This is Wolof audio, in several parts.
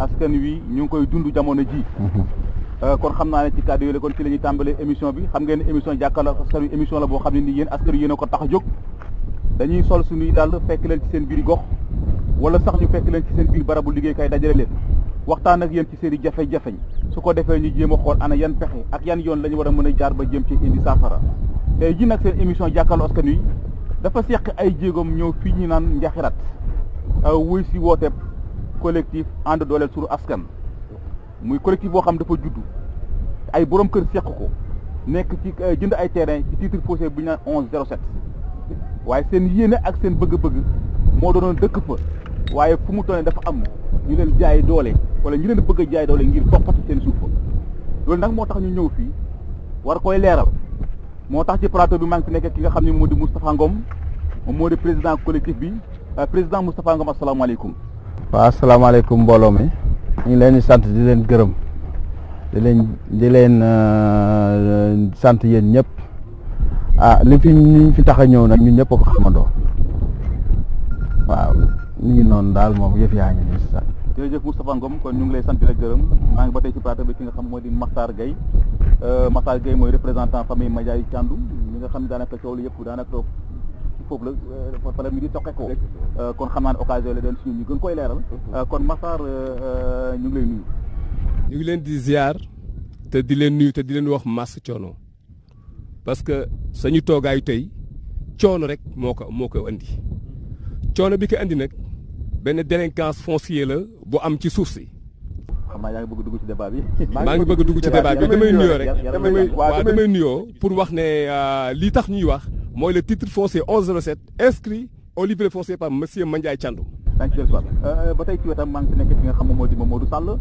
askan wi ñu ngi koy dund jamono ji kon xam naa ne ci kàddu yooyu kon ci la ñuy tàmbalee émission bi xam ngeen ne émission jàkkaarloo askan wi émission la boo xam ne ni yéen askan wi yéen a ko tax a jóg dañuy sol suñuy dàll fekk leen ci seen biir gox wala sax ñu fekk leen ci seen biir barabu liggéeykaay dajale leen waxtaan ak yéen ci seen i jafe-jafe su ko defee ñu jéem a xool ana yan pexe ak yan yoon la ñu war a mën a jaar ba jëm ci indi saafara tey ji nag seen émission jàkkaarloo askan wi dafa seq ay jéegoom ñëw fii ñu naan Njaxirat wuy si wooteeb collectif ànd dooleel sunu askan muy collectif boo xam dafa juddu ay borom kër seq ko nekk ci jënd ay terrain ci titre foncier bu ñu naan 1107 waaye seen yéene ak seen bëgg-bëgg moo doonoon dëkk fa waaye fu mu toll dafa am ñu leen jaay doole wala ñu leen bëgg a jaay doole ngir toppati seen suuf fa loolu nag moo tax ñu ñëw fii war koy leeral moo tax ci plateau bi maa ngi fi nekk ki nga xam ne moo di Moustapha Ngom moom moo di président collectif bi président Moustapha Ngom asalaamaaleykum. waaw asalaamaaleykum mbooloo mi ñu ngi leen di sant di leen gërëm di leen sant yéen ñëpp li ñu fi tax a ñëw nag ñun ñëpp a ko xamandoo waaw ñu ngi noonu daal moom yëf yaa ngi nii si sax. jërëjëf Moustapha Ngom kon ñu ngi lay sant di la gërëm maa ngi ba tey ci plateau bi ki nga xam moo di Makhtar Gueye Makhtar Gueye mooy représentant famille Mandiaye Thiandoum ñi nga xam ne daanaka coow lu yëpp daanaka foofu la fa la mi di toqe ko kon xam naa ne occasion la doon si ñu gën koy leeral kon Makhtar ñu ngi lay nuyu. ñu ngi leen di ziar te di leen nuyu te di leen wax mass coono parce que sañu toogaayu tey coono rek moo ko andi coono bi ko andi nag benn délinquance foncière la bu am ci suuf si. xam naa yaa ngi bëgg dugg ci débat bi. maa ngi bëgg dugg ci débat bi damay nuyoo rek damay nuyoo pour wax ne lii tax ñuy wax mooy le titre foncier 1107 inscrit au livret foncier par monsieur Mandiaye Thiandoum. ba tey ci wetam maa ngi nekk ki nga xam moo di Mamadou Sall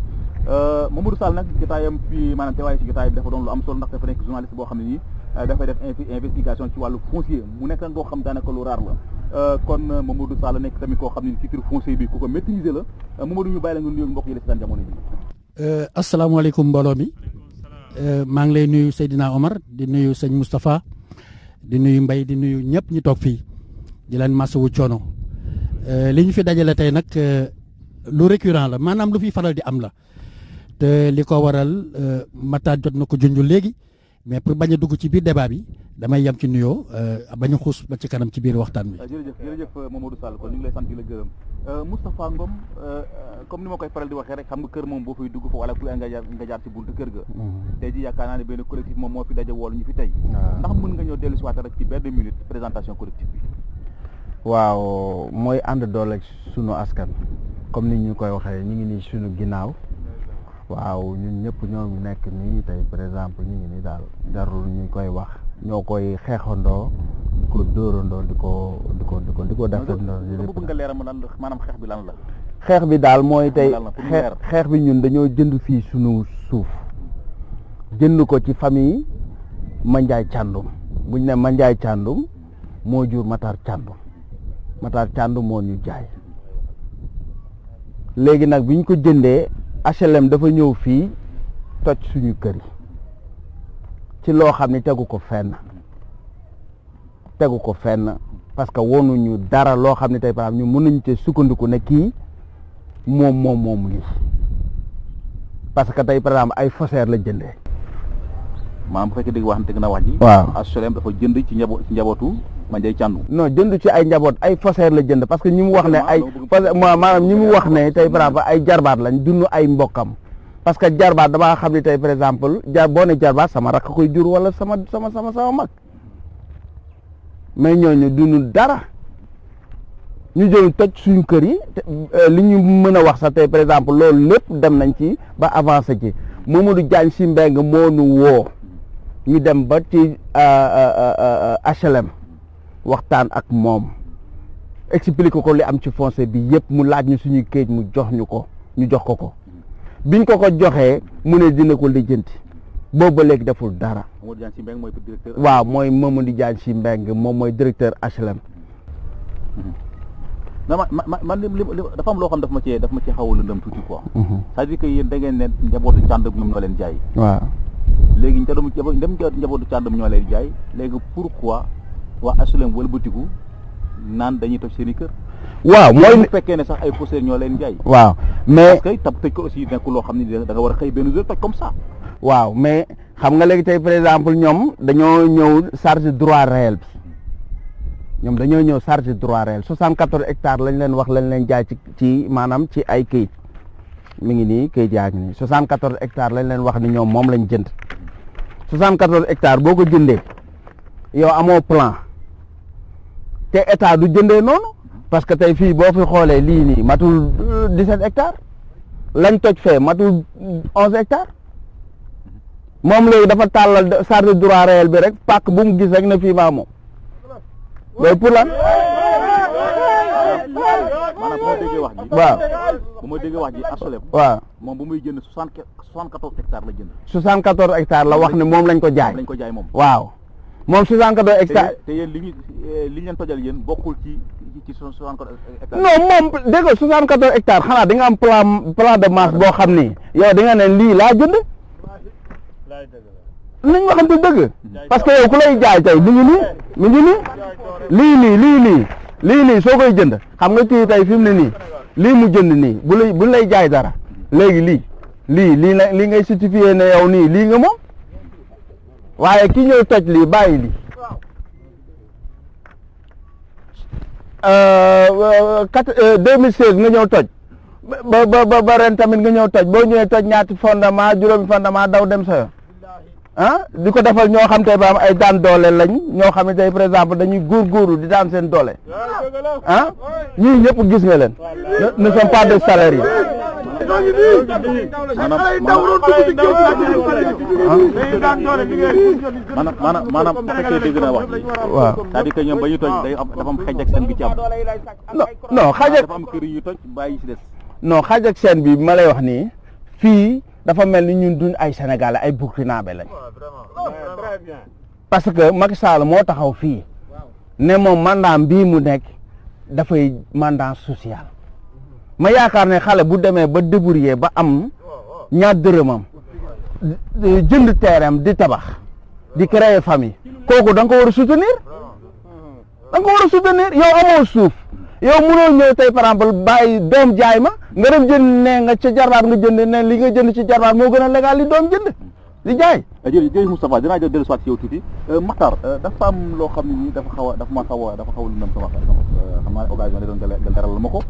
Mamadou Sall nag jotaayam fii maanaam teewaay ci jotaay bi dafa doon lu am solo ndax dafa nekk journaliste boo xam ne nii dafay def investigation ci wàllu foncier mu nekk nag loo xam daanaka lu raar la kon Mamadou Sall nekk tamit koo xam ne titre foncier bi ku ko maîtriser la Mamadou ñu bàyyi la nga nuyu mbokk yi la si daan jamono ji. asalaamaaleykum mbooloo mi maa ngi lay nuyu Seydina Omar di nuyu sëñ Moustapha di nuyu Mbaye di nuyu ñëpp ñu toog fii di leen masawu coono li ñu fi dajale tey nag lu récurrent la maanaam lu fi faral di am la te li ko waral Matar jot na ko junj léegi mais pour bañ a dugg ci biir débat bi damay yem ci nuyoo bañ a xuus ba ci kanam ci biir waxtaan bi. jërëjëf Mamadou Sall kon ñu ngi lay sant di la gërëm Moustapha Ngom comme ni ma koy faral di waxee rek xam nga kër moom boo fay dugg fa wala ku la nga jaar ci buntu kër ga. tey ji yaakaar naa ne benn collectif moom moo fi daje woolu ñu fi tey. ndax mën nga ñëw dellu si waat rek ci benn minute présentation collectif bi. waaw mooy ànd doole sunu askan comme ni ñu koy waxee ñu ngi nii sunu ginnaaw. waaw ñun ñëpp ñoo nekk nii tey par exemple ñu ngi nii daal jarul ñu koy wax ñoo koy xeexandoo di ko dóorandoo di ko defandoo. bëgg nga leeral maanaam xeex bi lan la. xeex bi daal mooy tey xeex bi ñun dañoo jënd fii sunu suuf jënd ko ci famille Mandiaye Thiandoum buñ ne Mandiaye Thiandoum moo jur Matar Thiandoum moo ñu jaay léegi nag biñ ko jëndee. HLM dafa ñëw fii toj suñu kër yi ci loo xam ne tegu ko fenn parce que wonuñu dara loo xam ne tey par exemple ñu mën nañu te sukkandiku ne kii moom lii parce que tey par exemple ay faussaires la jëndee. maanaam bu fekkee dégg na wax ji. waaw HLM dafa jënd ci njabootu Mandiaye Thiandoum. non jënd ci ay njaboot ay faussaires la jënd parce que ñi mu wax ne ay maanaam ñi mu wax ne tey par exemple ay jarbaat lañ dund ay mbokkam parce que jarbaat damaa xam ne tey par exemple boo ne jarbaat sama rakk koy jur wala sama mag mais ñooñu dund dara ñu jël toj suñu kër yi li ñu mën a wax sax tey par exemple loolu lépp dem nañ ci ba avancé ci Mamadou Diagne Sy Mbengue moo nu woo ñu dem ba ci HLM waxtaan ak moom expliqué ko li am ci foncier bi yëpp mu laaj ñu suñuy këyit mu jox ko biñ ko joxee mu ne dina ko lijjanti boobu ba léegi deful dara. Mamadou Diagne Sy Mbengue mooy directeur. waaw mooy Mamadou Diagne Sy Mbengue moom mooy directeur HLM. man dafa am loo xam daf ma ci xaw a lëndëm tuuti quoi. c'est-à-dire que yéen da ngeen ne njabootu Thiandoum ñoom ñoo leen jaay. waaw léegi njabootu Thiandoum ñoo leen jaay léegi pourquoi waa HLM wëlbatiku naan dañuy toj seen i kër. waaw mooy bu fekkee ne sax ay faussaires ñoo leen jaay. waaw mais parce que tab tëj ko aussi nekkul loo xam ne da nga war a xëy benn jour toj comme ça. waaw mais xam nga léegi tey par exemple ñoom dañoo ñëw charge droit réel bi ñoom dañoo ñëw charge droit réel 74 hectares lañ leen wax lañ leen jaay ci maanaam ci ay këyit mi ngi nii këyit yaa ngi nii 74 hectares lañ leen wax ni ñoom moom lañ jënd 74 hectares boo ko jëndee yow amoo plan te état du jëndee noonu parce que tey fii boo fi xoolee lii nii matul 17 hectares lañ toj fee matul 11 hectares moom léegi dafa tàllal charge droit réel bi rek pàkk bu mu gis rek na fii maa moom loolu pour lan. maanaam bu ma déggee wax ji. waaw bu ma déggee wax ji asolem. waaw moom bu muy jënd 74 hectares la jënd. 74 hectares la wax ne moom lañ ko jaay. lañ ko jaay moom. waaw moom 74 hectares. te yéen li ñu leen tojal yéen bokkul ci 74 hectares. non moom dégg nga 74 hectares xanaa di nga am plan de masse boo xam ni yow di nga ne lii laa jënd. nañ waxante dëgg parce que yow ku lay jaay tey mi ngi nii lii nii soo koy jënd xam nga kii tey fi mu ne nii lii mu jënd nii bu lay jaay dara léegi lii ngay certifié ne yow nii lii nga moom waaye ki ñëw toj lii bàyyi lii 2016 nga ñëw toj ba ren tamit nga ñëw toj boo ñëwee toj ñaati fondement juróomi fondement daw dem sa yoon di ko defal ñoo xam te ba am ay daan doole lañ ñoo xam ne tey par exemple dañuy góorgóorlu di daan seen doole ñii ñëpp gis nga leen ne sont pas des salariés maanaam bu fekkee dégg naa wax ji. waaw c'est-à-dire que ñoom ba ñu toj day am dafa am xaj ak seen bi ci am. non xaj ak dafa am kër yu toj bàyyi ci des. non xaj ak seen bi ma lay wax nii fii dafa mel ni ñun duñ ay sénégalais ay burkinabé lañ parce que Macky Sall moo taxaw fii ne moom mandat bii mu nekk dafay mandat social ma yaakaar ne xale bu demee ba débrouiller ba am ñaar dërëmam jënd terrain di tabax di créer famille kooku da nga ko war a soutenir yow amoo suuf yow mënoo ñëw tey par exemple bàyyi doom jaay ma nga dem jënd ne nga ca jarbaat nga jënd ne li nga jënd ci jarbaat moo gën a légal li doom jënd di jaay. jërëjëf Moustapha dinaa jël dellusiwaat ci yow tuuti Makhtar dafa am loo xam ne nii dafa xaw a lu nem sama xam naa ne occasion doon leeral ma ko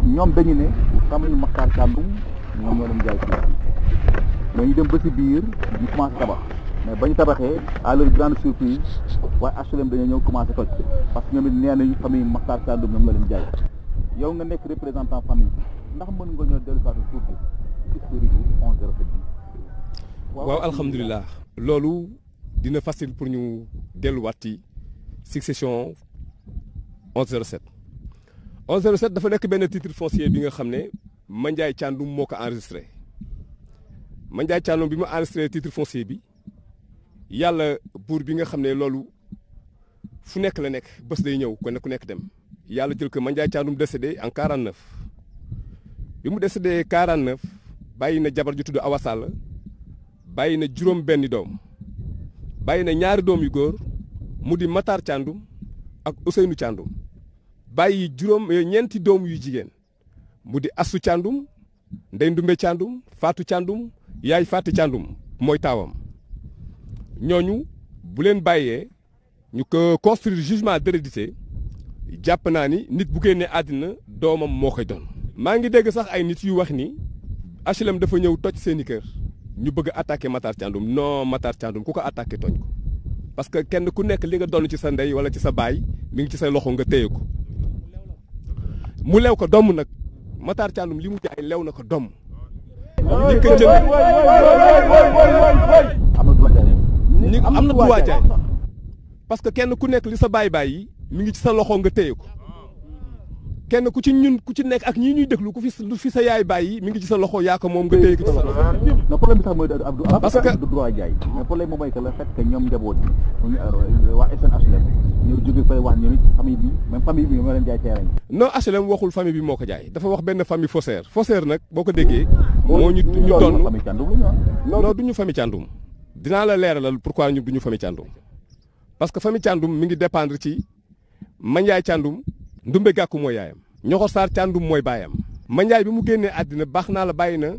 ñoom dañu ne famille Makhtar Thiandoum ñoom ñoo leen jaay fii mais ñu dem ba si biir ñu commencé tabax mais ba ñu tabaxee à leur grande surprise waaye HLM dañoo ñëw commencé toj parce que ñoom it nee nañu famille Makhtar Thiandoum ñoom la leen jaay yow nga nekk représentant famille ndax mën nga ñoo dellusiwaat tuuti historique 11/07 bi. waaw alhamdulilah loolu dina facile pour ñu delluwaat ci succession 11/07 11/07 dafa nekk benn titre foncier bi nga xam ne Mandiaye Thiandoum moo ko enregistré Mandiaye Thiandoum bi mu enregistré titre foncier bi yàlla buur bi nga xam ne loolu fu nekk la nekk bés day ñëw kon ku nekk dem yàlla jël ko Mandiaye Thiandoum décédé en 49 bi mu décédé 49 bàyyi na jabar ju tudd Awa Sall bàyyi na juróom benni doom bàyyi na ñaari doom yu góor mu di Matar Thiandoum ak Ousseynou Thiandoum bàyyi ñeenti doom yu jigéen mu di Assou Thiandoum Ndey Ndumbe Thiandoum Fatou Thiandoum yaay Fatou Thiandoum mooy taawam ñooñu bu leen bàyyee ñu ko construire jugement d'hérédité jàpp naa ni nit bu génnee àddina doomam moo koy doon. maa ngi dégg sax ay nit yu wax ni HLM dafa ñëw toj seeni kër ñu bëgg a attaqué Matar Thiandoum non Matar Thiandoum ku ko attaqué tooñ ko parce que kenn ku nekk li nga doon ci sa ndey wala ci sa baay mi ngi ci say loxo nga téye ko mu lew ko domm nag Matar Thiandoum li mu jaay lew na ko domm. ñi ko jënd am na droit jaay parce que kenn ku nekk li sa baay yi mi ngi ci sa loxo nga téye ko kenn ku ci ñun ku ci nekk ak ñii ñuy déglu ku fi sa yaay bàyyi mi ngi ci sa loxo yaa ko moom nga téye ko ci sa loxo. non problème bi sax mooy parce que du droit jaay mais problème moom mooy que le fait que ñoom njaboot yi waa SNHLM ñoo jóge fay wax ñoom it famille bi même famille bi moo leen jaay terrain yi. non HLM waxul famille bi moo ko jaay dafa wax benn famille faussaire nag boo ko déggee. moo ñu doon famille Thiandoum la non du ñu famille Thiandoum dinaa la leeralal pourquoi ñu du ñu famille Thiandoum parce que famille Thiandoum mi ngi dépendre ci Mandiaye Thiandoum Ndumbe Gàkku mooy yaayam Ñoxor Sarr Càndum mooy baayam Mandiaye bi mu génnee àddina baax naa la bàyyi na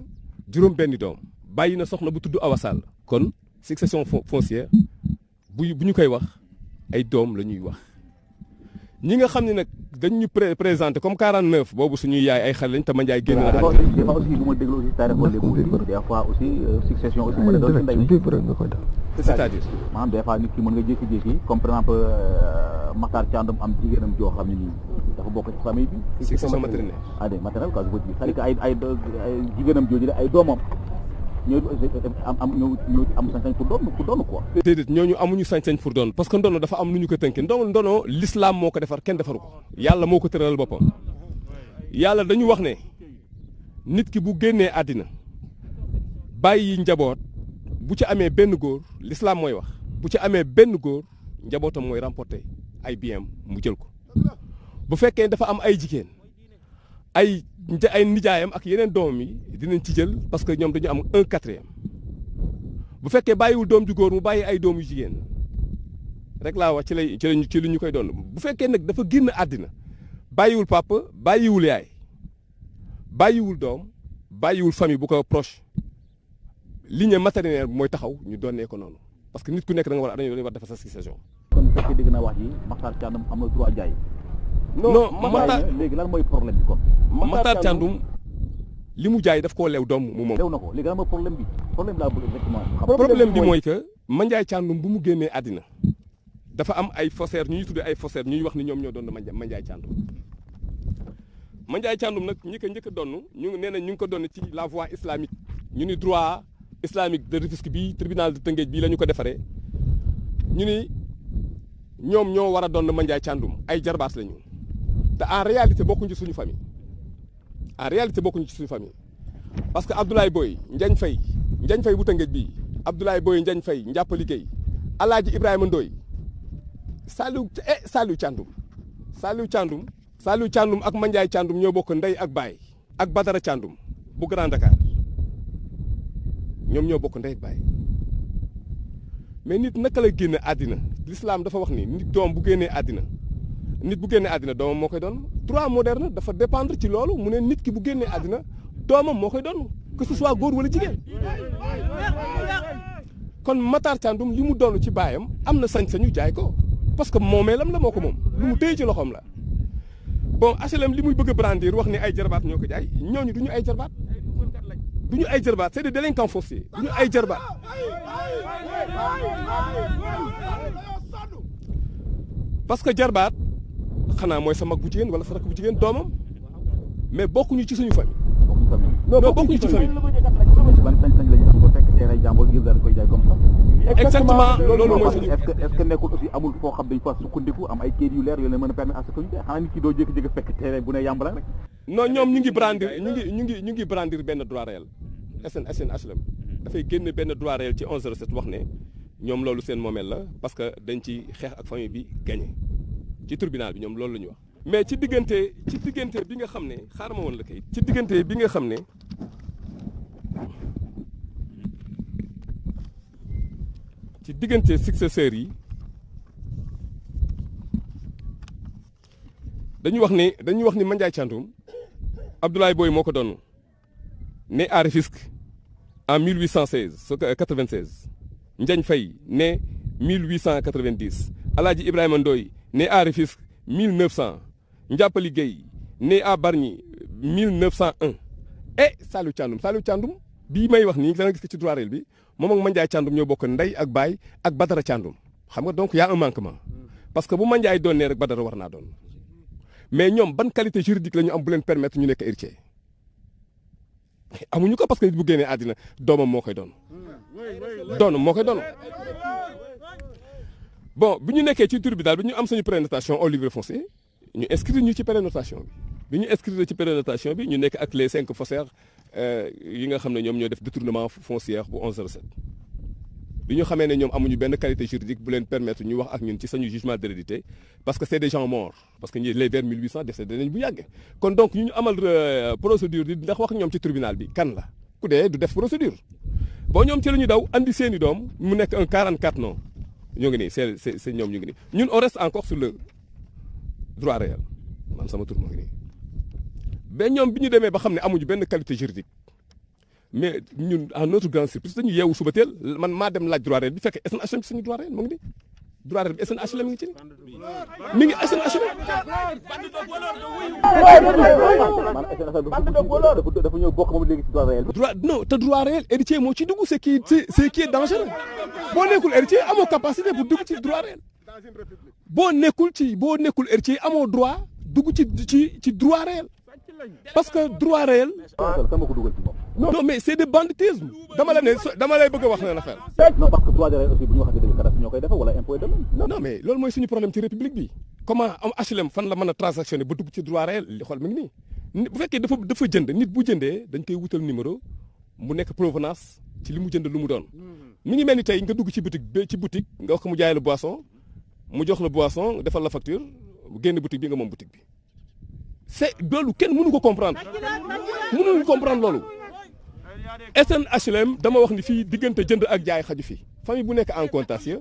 juróom benni doom bàyyi na soxna bu tudd Awa Sall kon succession foncière bu ñu koy wax ay doom la ñuy wax ñi nga xam ne nag dañ ñu présenté comme 49 boobu suñuy yaay ay xale lañ te Mandiaye génn na àddina. des fois aussi bu ma déglu aussi taarix wala léegi des fois aussi succession aussi mën na doon ci ndey. c'est-à-dire maanaam des fois nit ki mën nga jékki-jékki comme par exemple Makhtar Thiandoum am jigéenam joo xam ne nii dafa bokk ci famille bi. succession maternelle. ah des maternelle quoi je veux dire c'est-à-dire que ay jigéenam jooju ay doomam ñoo am sañ-sañ pour doon quoi. déedéet ñooñu amuñu sañ-sañ pour doon parce que ndono dafa am lu ñu ko tënkee ndono l'islam moo ko defar kenn defaru ko yàlla moo ko tëralal boppam yàlla dañu wax ne nit ki bu génnee àddina bàyyi njaboot bu ci amee benn góor l'islam mooy wax bu ci amee benn góor njabootam mooy remporter ay biens mu jël ko bu fekkee dafa am ay jigéen ay nijaayam ak yeneen doomam yi dinañ ci jël parce que ñoom dañu am 1/4 bu fekkee bàyyiwul doom ju góor mu bàyyi ay doom yu jigéen rek laa wax ci li ñu koy doon bu fekkee nag dafa génn àddina bàyyiwul papa bàyyiwul yaay bàyyiwul doom bàyyiwul famille bu ko proche lignée maternelle mooy taxaw ñu doonee ko noonu parce que nit ku nekk da nga war a defar sa succession. kon bu fekkee dégg naa wax ji Makhtar Thiandoum am na droit jaay. non léegi lan mooy problème bi kon. Makhtar Thiandoum li mu jaay daf koo leew doom mu moom. lew na ko léegi lan mooy problème bi laa bëgg exactement. problème bi mooy que Mandiaye Thiandoum bu mu génnee àddina dafa am ay faussaires ñuy tuddee ay faussaires ñuy wax ni ñoom ñoo doon Mandiaye Thiandoum. Mandiaye Thiandoum nag ñi ko njëkk a doon ñu nee na ñu ngi ko doon ci la voie islamique ñu ni droit islamique de Rufisque bi tribunal de Tëngéej bii la ñu ko defaree ñu ni ñoom ñoo war a doon Mandiaye Thiandoum ay jarbaat lañu te en réalité bokkuñu ci suñu famille parce que Abdoulaye Boy Njañ Fay bu Tëngéej bii Abdoulaye Boy Njañ Fay njàppali Guèye Alaaji Ibrahima Ndoy Saliou Thiandoum ak Mandiaye Thiandoum ñoo bokk ndey ak baay ak Badara Thiandoum bu Grand Dakar ñoom ñoo bokk ndey ak baay mais nit naka la génne àddina l'islam dafa wax ni nit doom bu génnee àddina doomam moo koy doon droit moderne dafa dépendre ci loolu mu ne nit ki bu génnee àddina doomam moo koy doon que ce soit góor wala jigéen kon Makhtar Thiandoum li mu doon ci baayam am na sañ-sañu jaay ko parce que moomeelam la moo ko moom lu mu téye ci loxoom la bon HLM li muy bëgg a brandir wax ni ay jarbaat ñoo ko jaay ñooñu duñu ay jarbaat c'est des délinquants fonciers duñu ay jarbaat parce que jarbaat xanaa mooy sa mag bu jigéen wala sa rakk bu jigéen doomam mais bokkuñu ci suñu famille. non bokkuñu ci famille. ban sañ-sañ la ñu am ba fekk terrain jàmbur ngir daal di koy jaay comme ça. exactement loolu mooy suñu. est-ce que nekkul aussi amul foo xam dañ fa sukkandiku am ay kayit yu leer yoo leen mën a permettre à ce que ñu dee xanaa nit ki doo jékki-jékki fekk terrain bu ne yàmbala rek. non ñoom ñu ngi brandir benn droit réel SNHLM dafay génn benn droit réel ci 1107 wax ne ñoom loolu seen moomeel la parce que dañ ci xeex ak famille bi gagné ci tribunal bi ñoom loolu la ñu wax. mais ci diggante bi nga xam ne xaaral ma woon la kay ci diggante bi nga xam ne ci diggante successeurs yi dañuy wax ni Mandiaye Thiandoum Abdoulaye Boy moo ko doon né à Rufisque en 1896 Njañ Fay né 1890 Alaaji Ibrahima Ndoy né à Rufisque 1900 Njàppali Guèye né à Bargny 1901 et Saliou Thiandoum bii may wax nii da nga gis ko ci droit réel bi moom ak Mandiaye Thiandoum ñoo bokk ndey ak baay ak Badara Thiandoum xam nga donc y a un manquement parce que bu Mandiaye doonee rek Badara war naa doon mais ñoom ban qualité juridique la ñu am bu leen permettre ñu nekk héritier amuñu ko parce que nit bu génnee àddina doomam moo koy doon bon bi ñu nekkee ci tribunal bi ñu am suñu prénotation au livre foncier ñu inscrire ñu ci prénotation bi ñu inscrire ci prénotation bi ñu nekk ak les 5 faussaires yi nga xam ne ñoom ñoo def détournement foncier bu 1107 bi ñu xamee ne ñoom amuñu benn qualité juridique bu leen permettre ñu wax ak ñun ci sañu jugement d'hérédité parce que c'est des gens morts parce que ñi les vers 1800 décédé nañ bu yàgg kon donc ñu amal procédure di ndax wax ñoom ci tribunal bi kan la ku dee du def procédure bon ñoom ci la ñu daw andi seeni doom mu nekk un 44 non ñoo ngi nii c'est ñoom ñu ngi nii ñun on reste encore sur le droit réel man sama tur moo ngi nii ba ñoom bi ñu demee ba xam ne amuñu benn qualité juridique mais ñun à notre grande surprise dañu yeewu suba teel man maa dem laaj droit réel bi fekk SNHLM suñu droit réel moo ngi nii droit réel bi SNHLM mi ngi ci mi ngi SNHLM. dafa ñëw bokk moom léegi ci droit réel bi. non te droit réel héritier moo ci dugg c'est qui est dangereux boo nekkul héritier amoo capacité pour dugg ci droit réel boo nekkul héritier amoo droit dugg ci droit réel parce que droit réel. non mais c'est de banditisme dama lay bëgg a wax na affaire. non parce que droit réel aussi bu ñu waxee dëgg cadastre ñoo koy defar wala impôt domaine. non mais loolu mooy suñu problème ci république bi comment am HLM fan la mën a transactionner ba dugg ci droit réel li xool mi ngi nii bu fekkee dafa jënd nit bu jëndee dañ koy wutal numéro mu nekk provenance ci li mu jënd lu mu doon. mi ngi mel ni tey nga dugg ci boutique nga wax ko mu jaay la boisson mu jox la boisson defal la facture génn boutique bi nga moom boutique bi c'est loolu kenn mënu ko comprendre loolu. SNHLM dama wax ni fii diggante jënd ak jaay xaju fii famille bu nekk en contentieux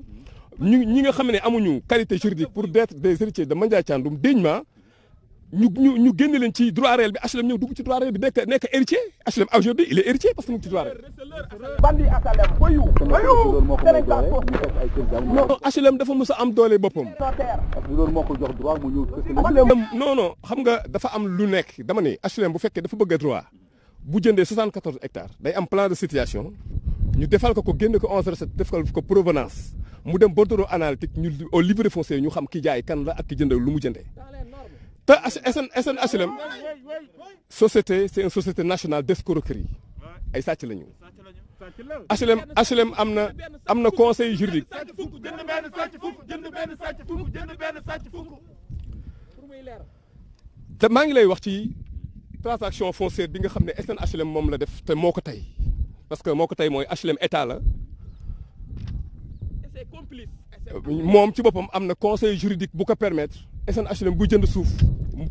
ñi nga xam ne amuñu qualité juridique pour être des héritiers de Mandiaye Thiandoum dignement ñu génne leen ci droit réel bi HLM ñëw dugg ci droit réel bi nekk héritier HLM aujourd'hui il est héritier parce que mu ngi ci droit réel. non HLM dafa mës a am doole boppam. loolu moo ko jox droit mu ñëw. non xam nga dafa am lu nekk dama ne HLM bu fekkee dafa bëgg a droit. bu jëndee 74 hectares day am plan de situation ñu defal ko génne ko 11 recettes defal ko provenance mu dem bordereau analytique ñu au livre foncier ñu xam ki jaay kan la ak ki jënd lu mu jëndee te SNHLM société c'est une société nationale d'escroquerie ay sàcc lañu HLM am na conseil juridique te maa ngi lay wax ci transaction foncière bi nga xam ne SNHLM moom la def te moo ko tey parce que moo ko tey mooy HLM état la moom ci boppam am na conseil juridique bu ko permettre SNHLM bu jënd suuf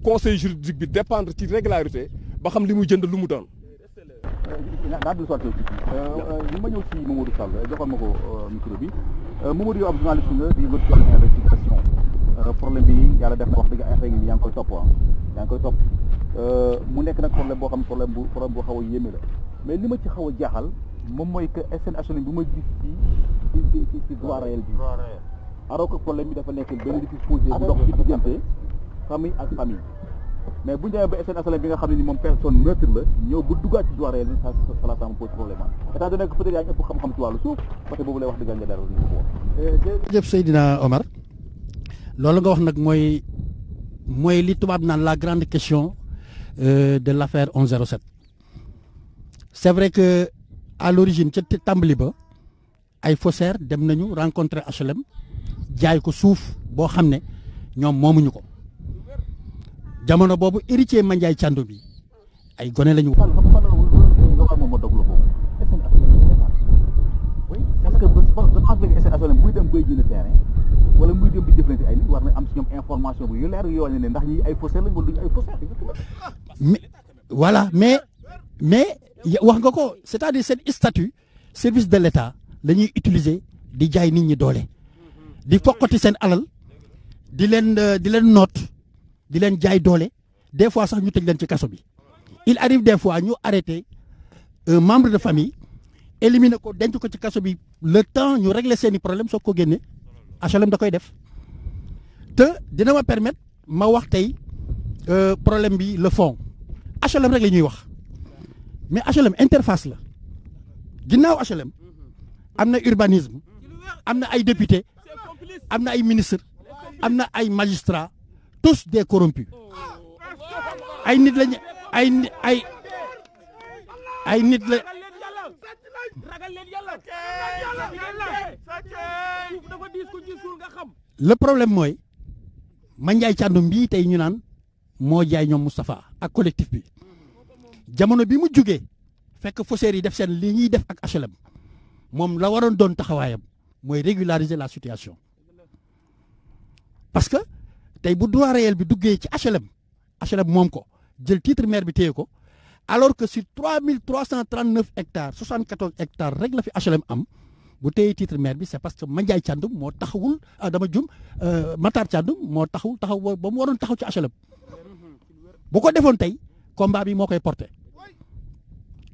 conseil juridique bi dépendre ci régularité ba xam li muy jënd lu mu doon. naa dul sotti li ma ñëw ci Mamadou Sall joxoon ma ko micro bi Mamadou yow ab journaliste nga di nga jox investigation problème bi yàlla def na wax dëgg affaire yi yaa ngi koy topp yaa ngi koy topp mu nekk nag problème boo xam problème bu xaw a yéeme la mais li ma ci xaw a jaaxal moom mooy que SNHLM bu ma gis ci droit réel bi alors que problème bi dafa nekk benn litige foncier bu dox ci diggante famille ak famille mais bu ñu demee ba SNHLM bi nga xam ne ni moom personne neutre la ñëw bu duggaat ci droit réel bi ça me pose problème état donné que peut-être yaa ngi ëpp xam-xam ci wàllu suuf côté boobu lay wax dëgg nga dara li ko wax. jërëjëf Seydina Omar loolu nga wax nag mooy li tubaab naan la grande question de l'affaire 1107 c'est vrai que à l'origine ca tàmbali ba ay faussaires dem nañu rencontrer HLM jaay ko suuf boo xam ne ñoom moomuñu ko jamono boobu héritier Mandiaye Thiandoum bi ay gone lañu. parce que SNHLM buy dem bay jënd terrain wala muy dem di jëflante ay nit war na am ci ñoom information bu yu leer yoo ne ndax ñi ay faussaires lañ wala duñu ay faussaires. mais voilà mais wax nga ko c'est-à-dire seen statut service de l'État la ñuy utiliser di jaay nit ñi doole di foqati seen alal di leen noot di leen jaay doole des fois sax ñu tëj leen ci kaso bi. il arrive des fois ñu arrêter un membre de famille éliminer ko denc ko ci kaso bi le temps ñu régler seeni problème soo ko génne HLM da koy def te dina ma permettre ma wax tey problème bi le fond HLM rek la ñuy wax mais HLM interface la ginnaaw HLM am na urbanisme am na ay député am na ay ministre am na ay magistrats tous des corrompus ay nit lañu ay nit la. le problème mooy Mandiaye Thiandoum bii tey ñu naan moo jaay ñoom Moustapha ak collectif bi jamono bi mu jugee fekk faussaires yi def seen li ñuy def ak HLM moom la waroon doon taxawaayam mooy régulariser la situation parce que tey bu droit réel bi duggee ci HLM moom ko jël titre maire bi téye ko alors que sur 3339 hectares 74 hectares rek la fi HLM am bu téye titre maire bi c'est parce que Mandiaye Thiandoum moo taxawul dama jum Matar Thiandoum moo taxaw ba mu waroon taxaw ci HLM bu ko defoon tey combat bi moo koy porté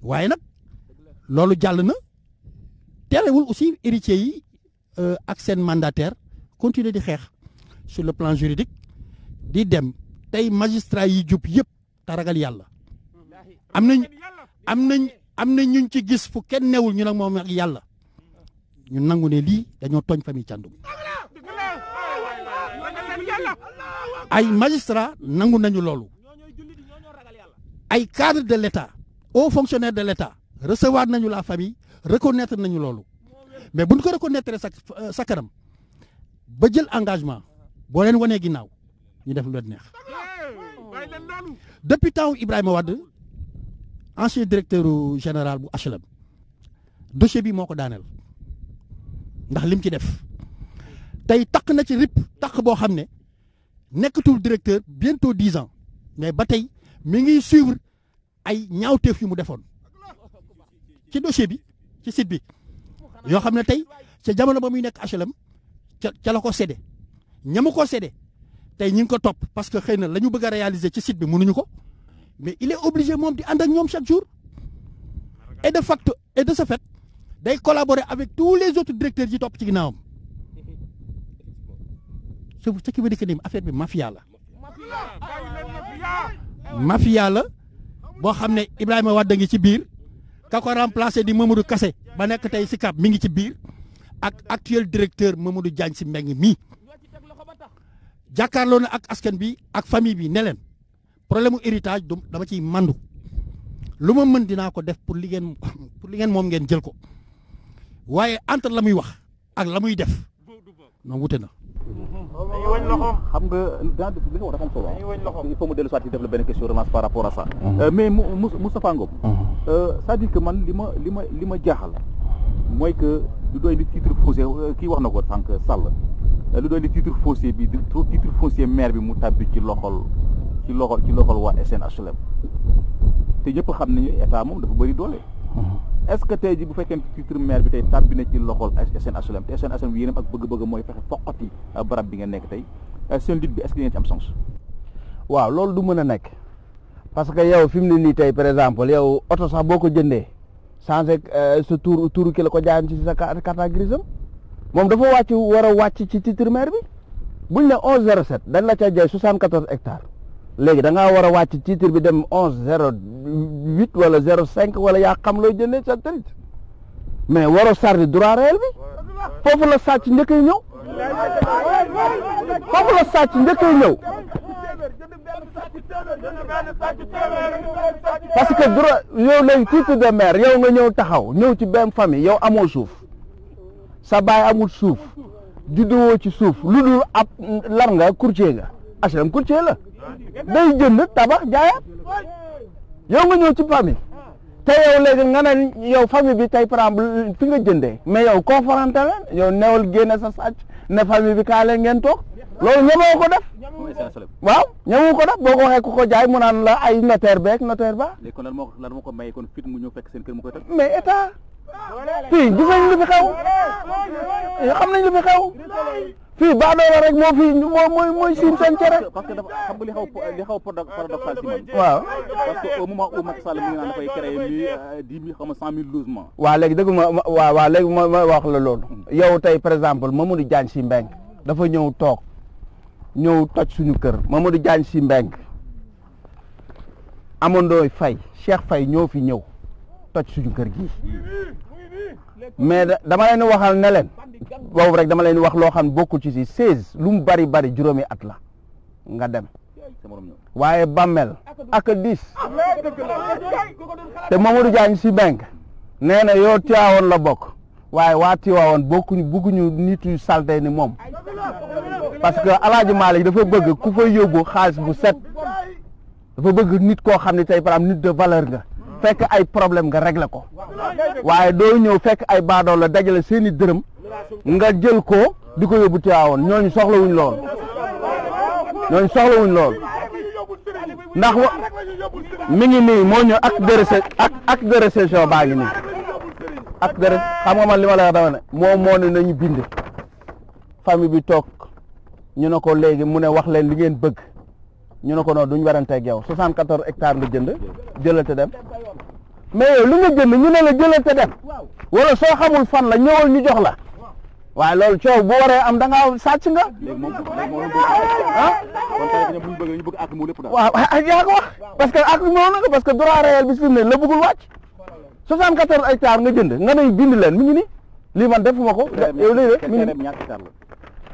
waaye nag loolu jàll na terewul aussi héritiers yi ak seen mandataire continuer di xeex sur le plan juridique di dem tey magistrat yi jub yëpp te ragal yàlla am nañ ñuñ ci gis fu kenn newul ñu nag moom ak yàlla ñu nangu ne lii dañoo tooñ famille Thiandoum ay magistrat nangu nañu loolu ay cadre de l'État hauts fonctionnaires de l'État recevoir nañu la famille reconnaître nañu loolu mais buñ ko reconnaître sa kanam ba jël engagement boo leen wanee ginnaaw ñu def lu leen neex depuis temps Ibrahima Wade ancien directeur général bu HLM dossier bi moo ko daaneel ndax lim ci def tey takk na ci rip takk boo xam ne nekkatul directeur bientôt 10 ans mais ba tey mi ngi suivre ay ñaawteef yu mu defoon ci dossier bi ci site bi yoo xam ne tey ca jamono ba muy nekk HLM ca la ko séddee ñamu ko séddee tey ñi ngi ko topp parce que xëy na la ñu bëgg a réaliser ci site bi mënuñu ko mais il est obligé moom di ànd ak ñoom chaque jour et de facto et de ce fait day collaborer avec tous les autres directeurs yi topp ci ginnaawam ce qui veut dire que ni affaire bi mafia la boo xam ne Ibrahima Wade ngi ci biir ka ko remplacé di Mamadou Kassé ba nekk tey si CAP mi ngi ci biir ak actuel directeur Mamadou Diagne Sy Mbengue mii jàkkaarloo na ak askan bi ak famille bi ne leen problème mu héritage dama ciy mandu lu ma mën dinaa ko def pour li ngeen moom ngeen jël ko waaye entre la muy wax ak la muy def non wute na. xam nga dans li nga wax dafa am solo il faut mu dellu soit ci def la benn question relance par rapport à ça. mais Moustapha Ngom. c'est-à-dire que man li ma jaaxal mooy que lu doy di titre foncier kii wax na ko sànq Sall lu doy di titre foncier bi titre foncier maire bi mu tàbbi ci loxol waa SNHLM te ñëpp xam nañu état moom dafa bëri doole. est-ce que tey ji bu fekkee titre maire bi tey tàbbi na ci loxol SNHLM te SNHLM bi yéenam ak bëgg-bëgg mooy fexe foqati barab bi nga nekk tey seen lutte bi est-ce que ngeen ci am sens. waaw loolu du mën a nekk parce que yow fi mu ne nii tey par exemple yow oto sax boo ko jëndee changé sa tuuru ki la ko jaayoon ci sa carte grise moom dafa war a wàcc ci titre maire bi buñ ne 1107 dañ la ca jaay 74 hectares léegi da ngaa war a wàcc titre bi dem 1108 wala 05 wala yaa xam looy jëndee sa titre mais waroo sardi droit réel bi foofu la sàcc njëkkee ñëw parce que droit yow léegi titre de maire yow nga ñëw taxaw ñëw ci benn famille yow amoo suuf sa baay amul suuf juddoo ci suuf lu dul ab lar nga courtier nga HLM courtier la day jënd tabax jaayaat yow nga ñëw ci famille te yow léegi nga ne yow famille bi tey par exemple fi nga jëndee mais yow confronté leen yow newal génne sa sàcc ne famille bi kaa leen ngeen toog loolu ñemewu ko def waaw ñemewu ko def boo ko waxee ku ko jaay mu naan la ay notaire ba léegi kon lan moo ko maye kon fit mu ñëw fekk seen kër mu koy toj mais état fii gis nañ lu fi xew xam nañ lu fi xew fii baadoola rek moo fi mooy siin seen cere parce que dafa xam nga li xaw paradoxal ci man waaw parce que au moment où Macky Sall mi ngi naan dafay créer 100 000 logements waaw léegi dëgg ma waaw léegi ma wax la loolu yow tey par exemple Mamadou Diagne Sy Mbengue dafa ñëw toj suñu kër Mamadou Diagne Sy Mbengue Amandooy Faye Cheikh Faye ñoo fi ñëw toj suñu kër gi mais dama leen waxal ne leen boobu rek dama leen wax loo xam bokkul ci si 16 lu mu bari juróomi at la nga dem waaye bàmmeel ak 10 te Mamadou Diagne Sy Mbengue nee na yow Tiwaawoon la bokk waaye waa Tiwaawoon bugguñu nit yu salte ni moom parce que Alaaji Malick dafa bëgg ku fa yóbbu xaalis bu set dafa bëgg nit koo xam ne tey par exemple nit de valeur nga fekk ay problème nga régler ko waaye doo ñëw fekk ay baadoo la dajale seeni dërëm nga jël ko di ko yóbbu Tiwaawoon ñooñu soxlawuñ lool ndax mi ngi nii moo ñëw acte de réception baa ngi nii acte de xam nga man li ma la wax dama ne moo ne nañu bind famille bi toog ñu ne ko léegi mu ne wax leen li ngeen bëgg ñu ne ko noonu duñ waranteeg yow 74 hectares nga jënd jëlal te dem mais yow li nga jënd ñu ne la jëlal te dem wala soo xamul fan la ñëwal ñu jox la waaye loolu coow bu waree am da ngaa sàcc nga. léegi moom ah kon tey ñu bëgg ak mu lépp daal. waaw yaa ko wax parce que ak moo na parce que droit réel bi fi mu ne la bëggul wàcc 74 hectares nga jënd nga ne bind leen mi ngi ni lii man defuma ko. yow lii de mi ngi ni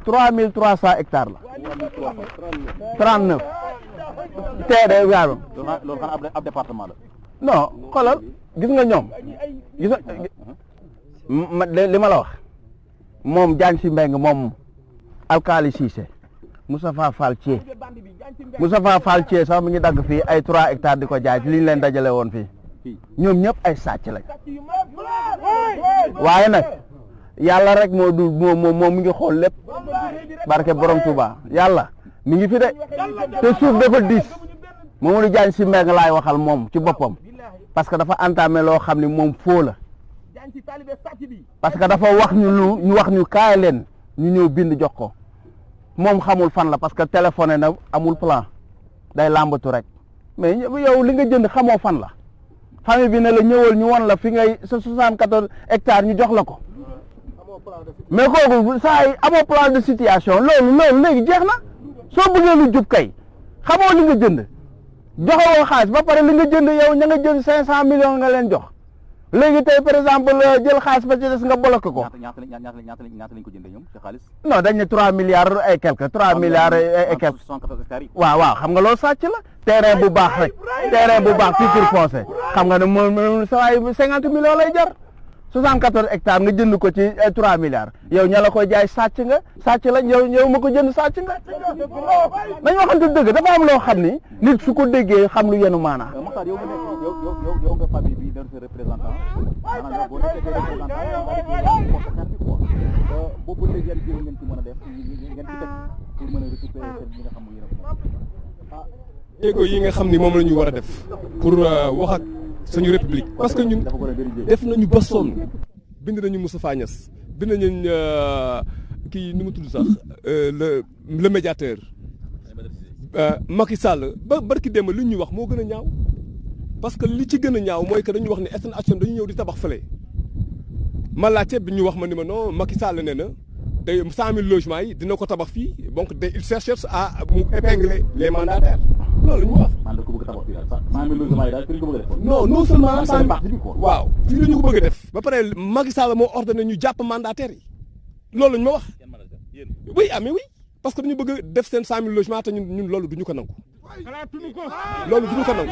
3300 hectares la. 39. tey de waaw. loolu xanaa ab département la. non xoolal gis nga ñoom gis nga li ma la wax moom Diagne Sy Mbengue moom Alkali Cissé Moustapha Fall Thié sax mi ngi dagg fii ay 3 hectares di ko jaay ci li ñu leen dajale woon fii ñoom ñëpp ay sàcc lañ waaye nag yàlla rek moo du moom mi ngi xool lépp barke borom Touba yàlla mi ngi fi de te suuf dafa diis Mamadou Diagne Sy Mbengue laay waxal moom ci boppam parce que dafa entamé loo xam ne moom foo la parce que dafa wax ñu wax ñu kaay leen ñu ñëw bind jox ko moom xamul fan la parce que téléphoné na amul plan day làmbatu rek mais yow li nga jënd xamoo fan la famille bi ne la ñëwal ñu won la fi ngay sa 74 hectares ñu jox la ko mais kooku saa yi amoo plan de situation loolu léegi jeex na soo bëggee lu jub kay xamoo li nga jënd joxewoo xaalis ba pare li nga jënd yow ña nga jënd 500 millions nga leen jox léegi tey par exemple jël xaalis ba ci des nga bloqué ko. ñaata lañ ko jëndee ñoom ci xaalis. non dañ ne 3 milliards et quelque 3 milliards et quelque. waaw xam nga loolu sàcc la. terrain bu baax rek terrain bu baax titre foncier xam nga ne moom saa yi 50 millions lay jar 74 hectares nga jënd ko ci 3 milliards yow ña la koy jaay sàcc nga sàcc la yow ma ko jënd sàcc nga. dañu waxante dëgg dafa am loo xam ni nit su ko déggee xam lu yenu maanaa. Makhtar yow nga famille bi doon sa représentant maanaam boo nekkee représentant boobu léegi yan jéego ngeen ci mën a def ngeen ci teg pour mën a récupérer seen yi nga xam ne jéego yi nga xam ni moom la ñu war a def pour wax ak suñu république parce que ñun def nañu ba sonn bind nañu Moustapha Niasse bind nañu kii nu mu tudd sax le médiateur Macky Sall ba barki démb li ñu wax moo gën a ñaaw parce que li ci gën a ñaaw mooy que dañu wax ne SNHLM dañu ñëw di tabax fële ma laajte bi ñu wax ma ni ma non Macky Sall nee na day 100 000 logements yi dina ko tabax fii donc il cherche à mu épingler les mandataires loolu ñu wax. maanaam ko bëgg a tabax fii daal 100 000 logements yi daal fi ñu ko bëgg a def. non non seulement waaw fii la ñu ko bëgg a def ba pare Macky Sall moo ordonné ñu jàpp mandataires yi loolu ñu ma wax. oui ah mais oui parce que dañu bëgg a def seen 100 000 logements te ñun loolu duñu ko nangu. loolu duñu ko nangu.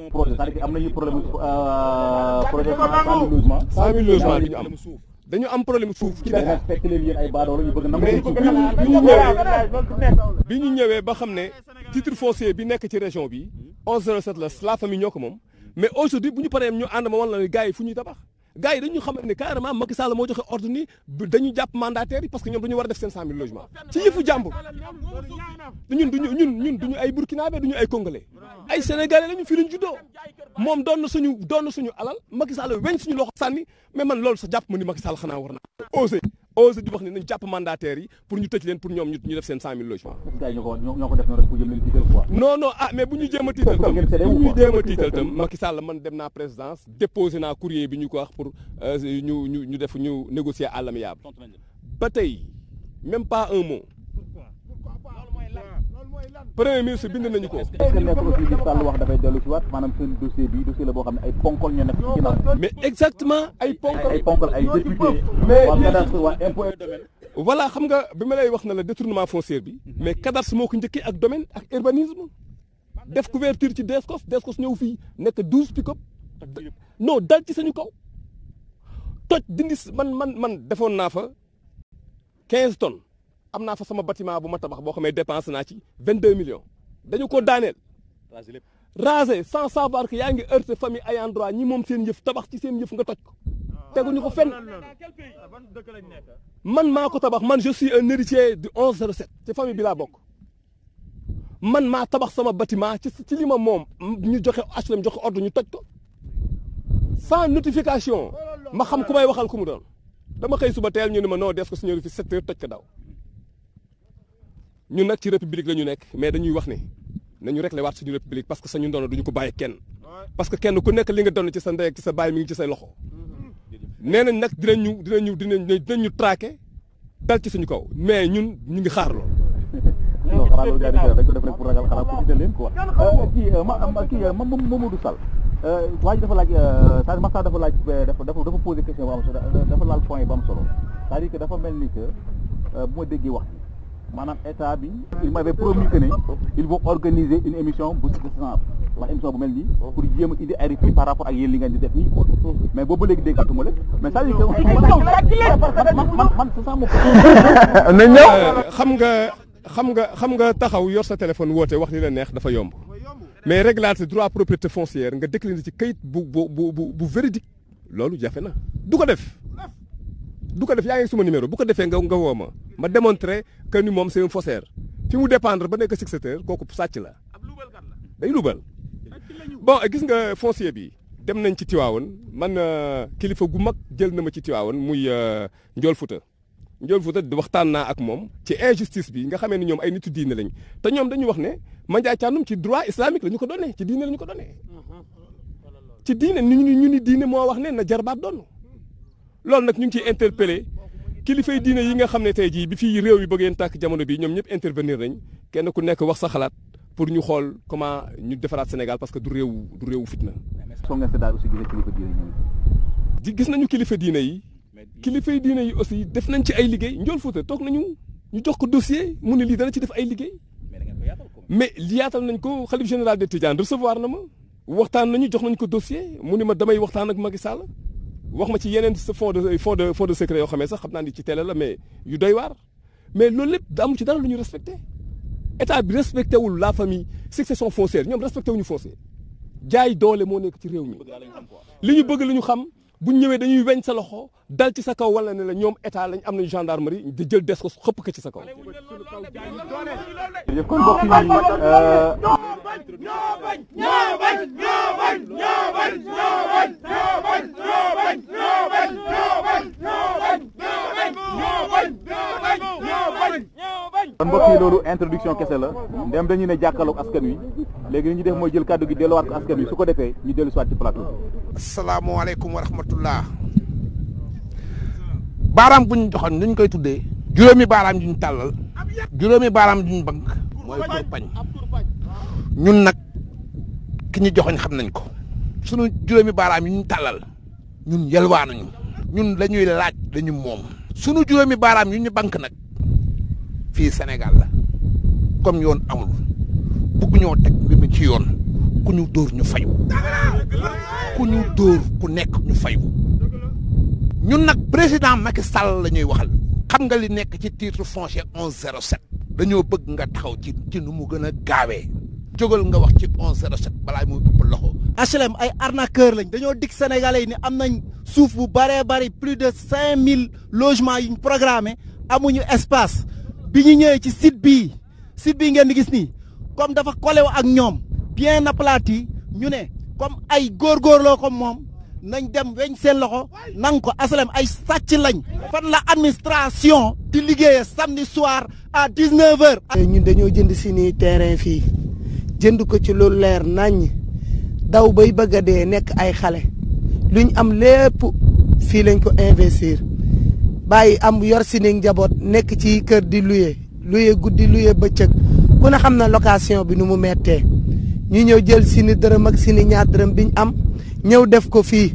projet c'est-à-dire que am nañu problème projet 100 000 logements. 100 000 logements du ñu am dañu am problème suuf ci dara fekk leen yéen ay baadoolo ñu bëgg nangu bi ñu ñëwee ba xam ne titre foncier bi nekk ci région bi 1107 la famille ñoo ko moom mais aujourd'hui bu ñu paree ñu ànd ma wan la ne gars yi fu ñuy tabax gars yi dañu xamal ne carrément Macky Sall moo joxe ordre ni dañu jàpp mandataires yi parce que ñoom dañu war a def seen 100 000 logements ci yëfu jàmbur ñun duñu ay burkinabé duñu ay congolais ay sénégalais lañu fii lañu juddoo moom doon na suñu alal Macky Sall weñ suñu loxo sànni mais man loolu sax jàpp ma ni Macky Sall xanaa war na osé di wax ne nañ jàpp mandataires yi pour ñu tëj leen pour ñoom ñu def seen 100 000 logements. ñoo ko def noonu rek pour jëm leen tiital quoi. non mais bu ñu jéem a tiital tam Macky Sall man dem naa présidence déposé naa courrier bi ñu ko wax pour ñu négocier à l'amiable ba tey même pas un mot. premier ministre bind nañu ko. est-ce que nekkul aussi li Sall wax dafay dellu si waat maanaam seen dossier la boo xam ne ay ponkol ñoo nekk ci ginnaaw. mais exactement ay ponkol ay député. mais waa cadastre waa impôt et domaine. voilà xam nga bi ma lay wax na la détournement foncier bi. mais cadastre moo ko njëkkee ak domaine ak urbanisme. def couverture ci Descos ñëw fii nekk 12 pick-up. non dal ci sañu kaw. toj dindi man defoon naa fa 15 tonnes. am naa fa sama bâtiment bu ma tabax boo xamee dépense naa ci 22 millions dañu ko daaneel raser sans savoir que yaa ngi heurté famille ayant droit ñi moom seen yëf tabax ci seen yëf nga toj ko teguñu ko fenn man maa ko tabax man je suis un héritier du 1107 ci famille bi laa bokk man maa tabax sama bâtiment ci li ma moom ñu joxe HLM joxe ordre ñu toj ko sans notification ma xam ku may waxal ku mu doon dama xëy suba teel ñu ne ma non def ko signé fi 7 heures toj ko daw ñun nag ci république la ñu nekk mais dañuy wax ne nañu réglé waat suñu république parce que sañu ndono duñu ko bàyyi kenn parce que kenn ku nekk li nga doon ci sa ndey ak ci sa baay mi ngi ci say loxo nee nañ nag dinañu traqué dal ci suñu kaw mais ñun ñu ngi xaar lool. non xanaa loolu gars yi def rek pour ragal xanaa pour gisal leen quoi. kii Mamadou Sall waa ji dafa laaj c'est-à-dire Makhtar dafa laaj dafa posé question bu am solo dafa laal point bu am solo c'est-à-dire que dafa mel ni que bu ma déggee wax maanaam état bi il m'avait promis que ne ils vont organiser une émission bu ci genre wax émission bu mel nii pour jéem a indi ay réponses par rapport ak yéen li ngeen di def nii quoi mais boobu léegi déggatuma leen mais c'est-à-dire que man c'est ça moom. na ñëw. xam nga taxaw yor sa téléphone woote wax li la neex dafa yomb mais régler droit propriété foncière nga décliner ci kayit bu véridique loolu jafe na du ko def yaa ngi suma numéro bu ko defee nga woo ma démontrer que ni moom c'est un faussaire fi mu dépendre ba nekk successeur kooku sàcc la day lubal bon gis nga foncier bi dem nañ ci Tivaouane man kilifa gu mag jël na ma ci Tivaouane muy Ndiol Fouta waxtaan naa ak moom ci injustice bi nga xamee ne ñoom ay nitu diine lañ te ñoom dañuy wax ne Mandiaye Thiandoum ci droit islamique la ñu ko doonee ci diine la ñu ko doonee ci diine ñu ni diine moo wax ne na jarbaat doon loolu nag ñu ngi ciy interpellé kilifay diine yi nga xam ne tey jii bi fii réew yi bëggeen tàkk jamono bi ñoom ñëpp intervenir nañ kenn ku nekk wax sa xalaat pour ñu xool comment ñu defaraat Sénégal parce que du réewu fitna. gis nañu kilifa diine yi. kilifay diine yi aussi def nañ ci ay liggéey Ndiol Fouta toog nañu ñu jox ko dossier mu ne lii dana ci def ay liggéey mais yaatal nañ ko xalif général des Tidianes recevoir na ma waxtaan nañu jox nañ ko dossier mu ne ma damay waxtaan ak Macky Sall wax ma ci yeneen fond de secret yoo xamee sax xam naa ni ci télé la mais yu doy waar mais loolu lépp da amu ci dara lu ñu respecté état bi respecté wul la famille succession foncière ñoom respecté wuñu foncier jaay doole moo nekk ci réew mi li ñu bëgg li ñu xam bu ñu ñëwee dañuy weñ sa loxo dal ci sa kaw wala ne la ñoom état lañ am nañ gendarmerie di jël des ko xëpp ko ci sa kaw. kon mbokk yi kon mbokk yi loolu introduction kese la ndem dañuy ne jàkkaarloog askan wi léegi li ñuy def mooy jël kàddu gi delluwaat ko askan wi su ko defee ñu dellu si waat ci plateau. asalaamaaleykum wa rahmatullah. baaraam bu ñu joxoon ni ñu koy tuddee. juróomi baaraam yu ñu tàllal. juróomi baaraam yu ñu bank mooy kurpañ. ñun nag ki ñu joxoñ xam nañ ko. sunu juróomi baaraam yu ñu tàllal. ñun yalwaanuñu. ñun lañuy laaj dañu moom. sunu juróomi baaraam yu ñu bank nag. fii Sénégal la comme yoon amul bugg ñoo teg mbir mi ci yoon ku ñu dóor ñu fayu ku ñu dóor ku nekk ñu fayu ñun nag président Macky Sall la ñuy waxal xam nga li nekk ci titre foncier 1107 dañoo bëgg nga taxaw ci nu mu gën a gaawee jógal nga wax ci 1107 balaa muy ëpp loxo. HLM ay arnaqueur lañ dañoo dig Sénégalais yi ni am nañ suuf bu bëree bëri plus de 5000 logements yuñ programmé amuñu espace. bi ñu ñëwee ci site bii ngeen di gis nii comme dafa collé ak ñoom bien aplati ñu ne comme ay góorgóorloo comme moom nañ dem weñ seen loxo nang ko HLM ay sàcc lañ. fan la administration di liggéeyee samedi soir à 19h. ñun dañoo jënd suñuy terrain fii jënd ko ci lu leer naññ daw bay bëgg a dee nekk ay xale luñ am lépp fii lañ ko investir. bàyyi am yor si ni njaboot nekk ci kër di luye guddi luye bëccëg ku ne xam na location bi nu mu mettee ñu ñëw jël si ni dërëm ak si ni ñaar dërëm biñ am ñëw def ko fii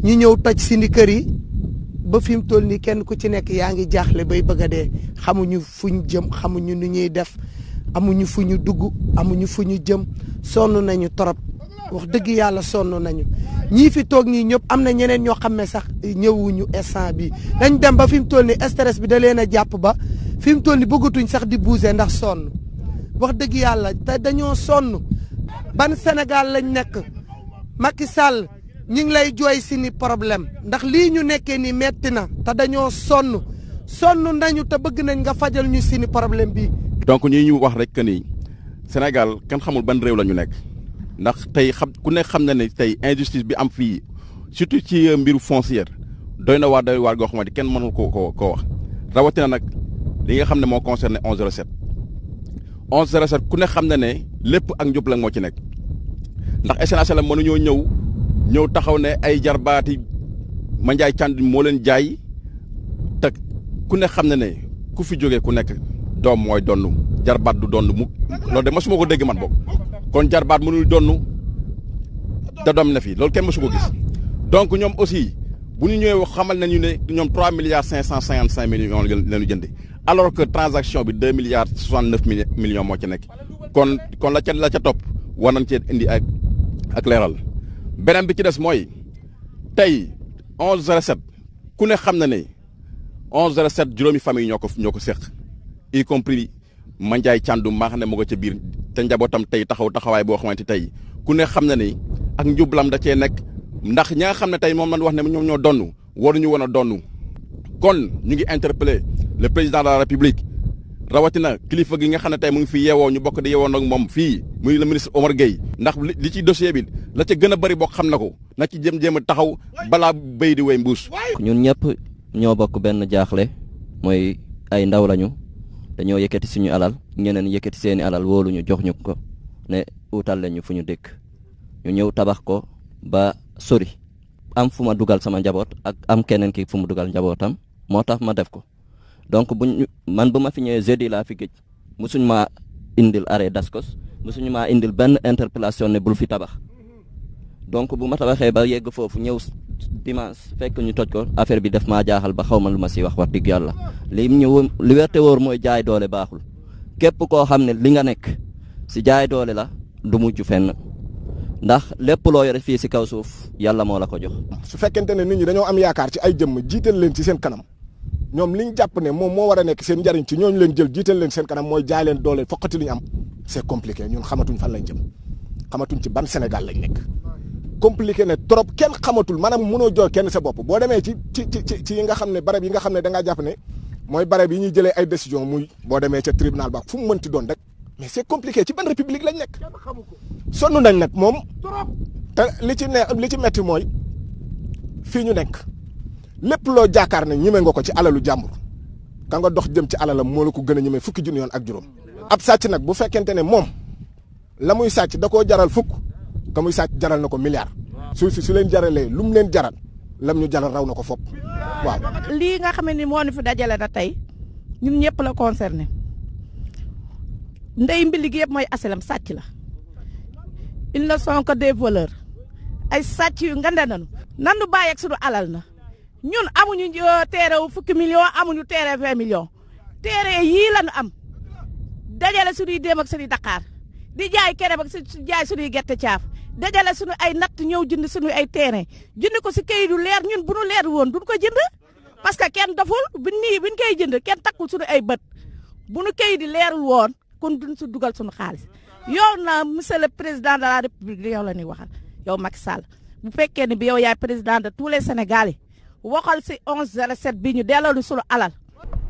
ñu ñëw toj si ni kër yi ba fi mu toll nii kenn ku ci nekk yaa ngi jaaxle bay bëgg a dee xamuñu fuñ jëm xamuñu nu ñuy def amuñu fu ñu dugg amuñu fu ñu jëm sonn nañu torop wax dëgg yàlla sonn nañu ñii fi toog ñii ñëpp am na ñeneen ñoo xam ne sax ñëwuñu instant bi dañ dem ba fi mu toll ni stress bi da leen a jàpp ba fi mu toll ni bëggatuñ sax di bouger ndax sonn wax dëgg yàlla te dañoo sonn ban Sénégal lañ nekk Macky Sall ñi ngi lay jooy si ni problème ndax lii ñu nekkee ni metti na te dañoo sonn nañu te bëgg nañ nga fajal ñu si ni problème bi. donc ñi ñu wax rek que ni Sénégal kenn xamul ban réew la ñu nekk. ndax tey ku nekk xam na ne tey injustice bi am fii surtout ci mbiru foncière doy na waar goo xamante kenn mënul koo wax rawatina nag li nga xam ne moo concerné 1107 1107 ku ne xam na ne lépp ak njub la moo ci nekk ndax SNHLM mënuñoo ñëw taxaw ne ay jarbaati Mandiaye Thiandoum moo leen jaay te ku ne xam na ne ku fi jógee ku nekk doom mooy donnu jarbaat du donnu mu loolu de mosuma ko dégg man boobu kon jarbaat mënul donnu da doom na fi loolu kenn mosu ko gis donc ñoom aussi bu ñu ñëwee xamal nañu ne ñoom 3 milliards 555 millions lañu jënde alors que transaction bi 2 milliards 69 millions moo ci nekk kon la ca topp war nañ cee indi ak leeral beneen bi ci des mooy tey 1107 ku ne xam na ne 1107 juróomi famille ñoo ko seq y compris Mandiaye Thiandoum maa xam ne moo ko ca biir te njabootam tey taxawaay boo xamante tey ku ne xam na ne ak njublam da cee nekk ndax ña nga xam ne tey moom lañ wax ne ñoom ñoo donnu waruñu woon a donnu kon ñu ngi interpeller le président de la république rawatina kilifa gi nga xam ne tey mu ngi fi yeewoo ñu bokk di yeewoo nag moom fii muy le ministre Omar Gueye ndax li ci dossier bi la ca gën a bëri bokk xam na ko na ci jéem a taxaw balaa béy di wéy mbuus. ñun ñëpp ñoo bokk benn jaaxle mooy ay ndaw lañu dañoo yëkkati suñu alal ñeneen yëkkati seeni alal wóolu ñu jox ñu ko ne utal lañu fu ñu dëkk ñu ñëw tabax ko ba sori am fu ma dugal sama njaboot ak am keneen ki fu mu dugal njabootam moo tax ma def ko donc man bu ma fi ñëwee jeudi laa fi géej musuñ maa indil arrêt Dascos musuñu maa indil benn interpellation ne bul fi tabax donc bu ma tabaxee ba yegg foofu ñëw dimanche fekk ñu toj ko affaire bi def maa jaaxal ba xaw ma lu ma si wax dëgg yàlla li wérte wóor mooy jaay doole baaxul képp koo xam ne li nga nekk si jaay doole la du mujj fenn ndax lépp loo yore fii si kaw suuf yàlla moo la ko jox. su fekkente ne nit ñi dañoo am yaakaar ci ay jëmm jiital leen ci seen kanam ñoom li ñu jàpp ne moom moo war a nekk seen njariñ ci ñooñu leen jël jiital leen seen kanam mooy jaay leen doole foqati li ñu am c'est compliqué ñun xamatuñ fan lañ jëm xamatuñ ci ban Sénégal lañ nekk. compliqué ne trop kenn xamatul maanaam mënoo jox kenn sa bopp boo demee ci yi nga xam ne barab yi nga xam ne da ngaa jàpp ne mooy barab yi ñuy jëlee ay décision muy boo demee ca tribunal ba fu mu mënti doon rek mais c'est compliqué ci ban république lañ nekk sonn nañ nag moom te li ci metti mooy fii ñu nekk lépp loo jaakaar ne ñime nga ko ci alalu jàmbur ka nga dox jëm ci alalam moo la ko gën a ñime fukki junni yoon ak juróom ab sàcc nag bu fekkente ne moom la muy sàcc da koo jaral fukk ka muy sàcc jaral na ko milliard su leen jaralee lu mu leen jaral lam ñu jaral raw na ko fopp waaw. lii nga xam ne moo ñu fi dajale na tey ñun ñëpp la concerné ndey mbili gi yëpp mooy asalam sàcc la ils ne sont que des voleurs ay sàcc yu ngande nañu nanu bàyyi ak suñu alal na ñun amuñu teere wu fukki millions amuñu teere 20 millions teere yii lañu am dajale suñuy déem ak suñuy Dakar di jaay kere ak jaay suñuy gerte caaf dajale suñu ay natt ñëw jënd suñu ay terrain jënd ko si kayit yu leer ñun bu nu leer woon duñ ko jënd parce que kenn daful buñ koy jënd kenn takkul suñu ay bët bu nu kayit yi leerul woon kon duñ si dugal suñu xaalis yow na monsieur le président de la république yow la ñuy waxal yow Macky Sall bu fekkee ne bi yow yaay président de tous les Sénégalais waxal si 1107 bi ñu delloo suñu alal.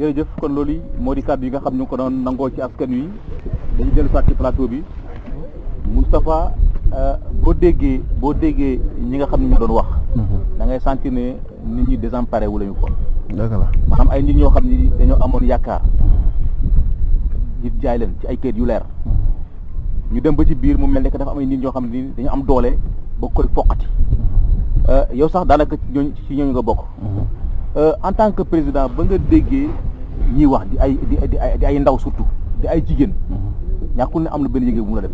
jërëjëf kon loolu moo di kàddu yi nga xam ñu ko doon nangoo ci askan wi dañu dellu soit ci plateau bi Moustapha boo déggee ñi nga xam ne ñu doon wax da ngay sentir ne nit ñi désemparé wu lañu ko dëgg la maanaam ay nit ñoo xam ne dañoo amoon yaakaar nit jaay leen ci ay kayit yu leer ñu dem ba ci biir mu mel ne que dafa am ay nit ñoo xam ne dañu am doole ba koy foqati yow sax daanaka ci ñooñu nga bokk en tant que président ba nga déggee ñiy wax di ay ndaw surtout di ay jigéen ñàkkul ne am na benn yëg-yëg bu mu la def.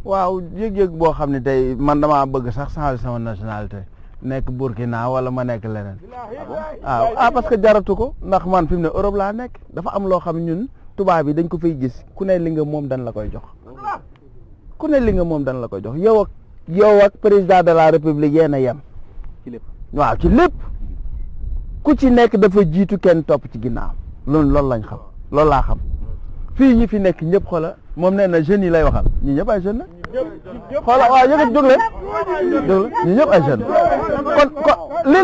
waaw yëg-yëg boo xam ne tey man damaa bëgg sax changer sama nationalité nekk Burkina wala ma nekk leneen. parce que jaratu ko ndax man fi mu ne Europe laa nekk dafa am loo xam ñun tubaab yi dañ ko fay gis ku ne li nga moom dañ la koy jox ku ne li nga moom dañ la koy jox yow ak président de la république yéen a yem ci lépp waaw ci lépp ku ci nekk dafa jiitu kenn topp ci ginnaaw loolu lañ xam loolu laa xam fii ñi fi nekk ñëpp xoola moom nee na jeunes yi lay waxal ñi ñëpp ay jeunes la xoola waaw yëkkati jóg leen ñi ñëpp ay jeunes kon li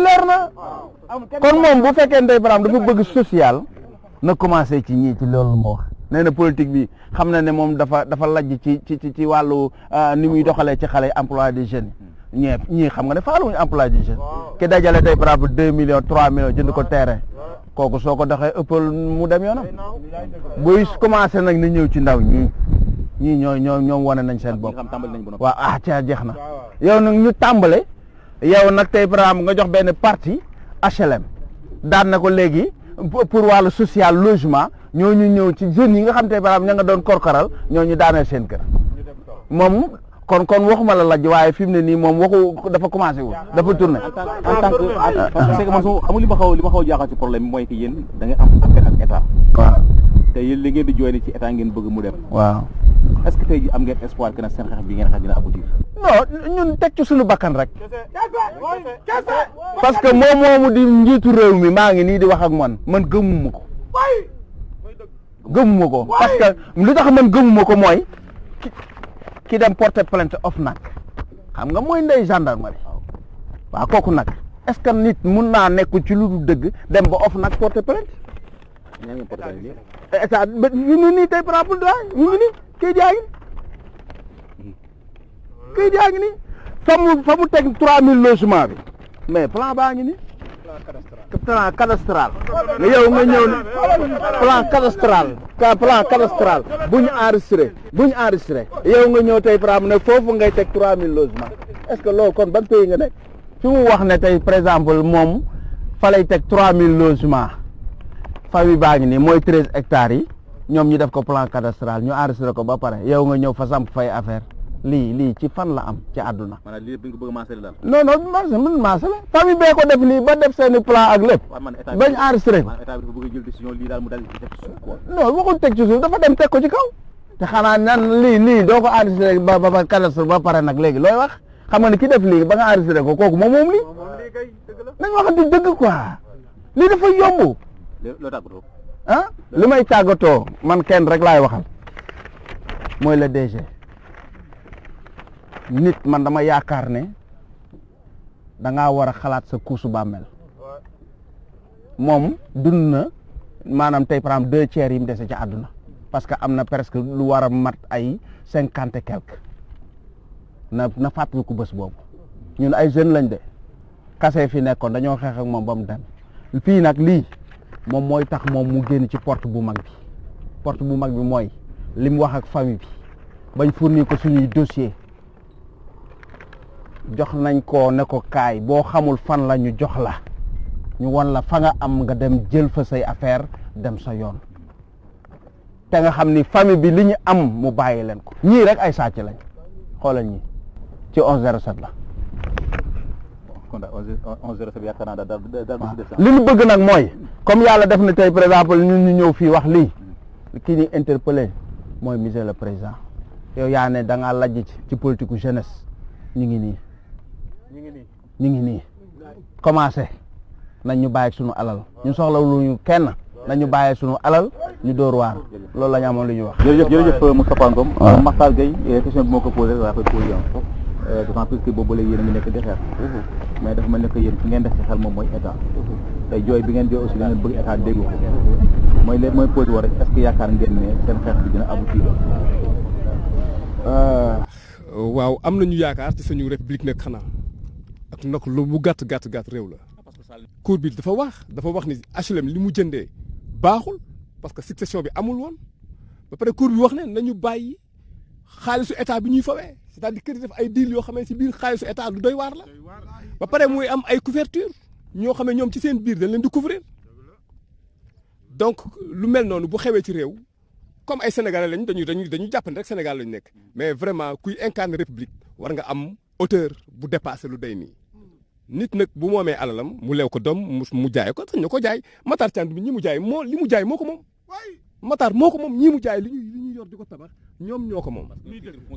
leer na kon moom bu fekkee ndey baram dafa bëgg social na commencé ci ñii ci loolu moo wax nee na politique bi xam na ne moom dafa lajj ci wàllu ni muy doxalee ci xale emploi des jeunes ñii xam nga ne faaluñu emploi des jeunes ki dajale tey par exemple 2 millions 3 millions jënd ko terrain kooku soo ko doxee ëppal mu dem yoonam buy commencé nag ni ñëw ci ndaw ñii ñoom wane nañ seen bopp waaw ca jeex na yow nag ñu tàmbale yow nag tey par exemple nga jox benn parti HLM daan na ko léegi pour wàllu social logement ñooñu ñëw ci jeunes yi nga xam te par exemple ña nga doon korkoral ñooñu daaneel seen kër moom kon waxuma la lajj waaye fi mu ne nii moom waxu dafa commencé wu dafa tourné. en tant que parce que man xamul li ma xaw jaaxal ci problème bi mooy que yéen da ngeen am affaire ak état. waaw te yéen li ngeen di jooy ni ci état ngeen bëgg mu dem. waaw est-ce que tey jii am ngeen espoir que nag seen xeex bi ngeen xeex dina aboutir. non ñun teg ci suñu bakkan rek. parce que moom moomu di njiitu réew mi maa ngi nii di wax ak man gëmuma ko. gëmuma ko parce que li tax man gëmuma ko mooy. ki dem porter plainte OFNAC xam nga mooy ndey gendarmerie waaw kooku nag est-ce que nit mun naa nekk ci lu dul dëgg dem ba OFNAC porter plainte état ñu ngi nii tey par exemple ñu ngi nii kayit yaa ngi nii fa mu teg 3000 logement bi mais plan baa ngi nii plan cadastral nga yow nga ñëw ne plan cadastral bu ñu enregistré yow nga ñëw tey par exemple ne foofu ngay teg 3000 logements est-ce que loolu kon ban pays nga nekk fi mu wax ne tey par exemple moom fa lay teg 3000 logements famille baa ngi nii mooy 13 hectares yi ñoom ñu def ko plan cadastral ñu enregistré ko ba pare yow nga ñëw fa samp fay affaire lii ci fan la am ci àdduna. maanaam lii bi nga bëgg a maasale daal. non maasale famille bee ko def nii ba def seeni plan ak lépp. bañ enregistré ko. état bi dafa bëgg a jël décision lii daal mu dal ci teg ci suuf quoi. non waxul teg ci suuf dafa dem teg ko ci kaw. te xanaa nan lii doo ko enregistré ba cadastre ba pare nag léegi looy wax xam nga ne ki def lii ba nga enregistré ko kooku moom lii. nañ waxante dëgg quoi lii dafa yomb. loo tàggatoo. li may tàggatoo man kenn rek laay waxal mooy le DG. nit man dama yaakaar ne da ngaa war a xalaat sa kuusu bàmmeel moom dund na maanaam tey par exemple 2 tiers yi mu dese ci àdduna parce que am na presque lu war a mat ay 50 et quelque na fàttaliku bés boobu ñun ay jeunes lañ de kase fi nekkoon dañoo xeex ak moom ba mu dem fii nag lii moom mooy tax moom mu génn ci porte bu mag bi mooy li mu wax ak famille bi bañ fournir ko suñuy dossier jox nañ ko ne ko kaay boo xamul fan la ñu jox la ñu won la fa nga am nga dem jël fa say affaire dem sa yoon te nga xam ni famille bi li ñu am mu bàyyi leen ko ñii rek ay sàcc lañ xoolal ñi ci 1107 la. kon daal 1107 yaakaar naa daal li ñu bëgg nag mooy comme yàlla def na tey par exemple ñun ñu ñëw fii wax lii kii ñu interpellé mooy monsieur le président yow yaa ne da ngaa lajj ci politique jeunesse ñu ngi nii commencé nañ ñu bàyyi suñu alal ñu soxla luñu kenn nañ ñu bàyyi suñu alal ñu dóor waar loolu la ñu amoon lu ñuy wax. jërëjëf Moustapha Ngom. Makhtar Gueye question bi moo ko posé waa koy posé d'autant plus que boobu léegi yéen a ngi nekk di xeex mais dafa mel ne que yéen fi ngeen def ci xel moom mooy état tey jooy bi ngeen jooy aussi da ngeen bëgg état dégg ko mooy posé war rek est-ce que yaakaar ngeen ne seen xeex bi dina aboutir. waaw am nañu yaakaar ci suñu république nag xanaa ak nag lu mu gàtt réew la. cour bi dafa wax ni HLM li mu jëndee baaxul parce que succession bi amul woon ba pare cour bi wax ne nañu bàyyi xaalisu état bi ñuy fawee c'est-à-dire que def ay deal yoo xam ne ci biir xaalisu état lu doy waar la ba pare muy am ay couverture ñoo xam ne ñoom ci seen biir dañ leen di couvrir donc lu mel noonu bu xewee ci réew comme ay sénégalais lañ dañu jàpp ne rek Sénégal lañu nekk mais vraiment kuy incarner république war nga am hauteur bu dépassé lu day nii nit nag bu moomee alalam mu lew ko doom mu jaay ko sax ñu ko jaay Matar Thiam bi ñi mu jaay li mu jaay moo ko moom Matar moo ko moom ñi mu jaay li ñu yor di ko tabax ñoom ñoo ko moom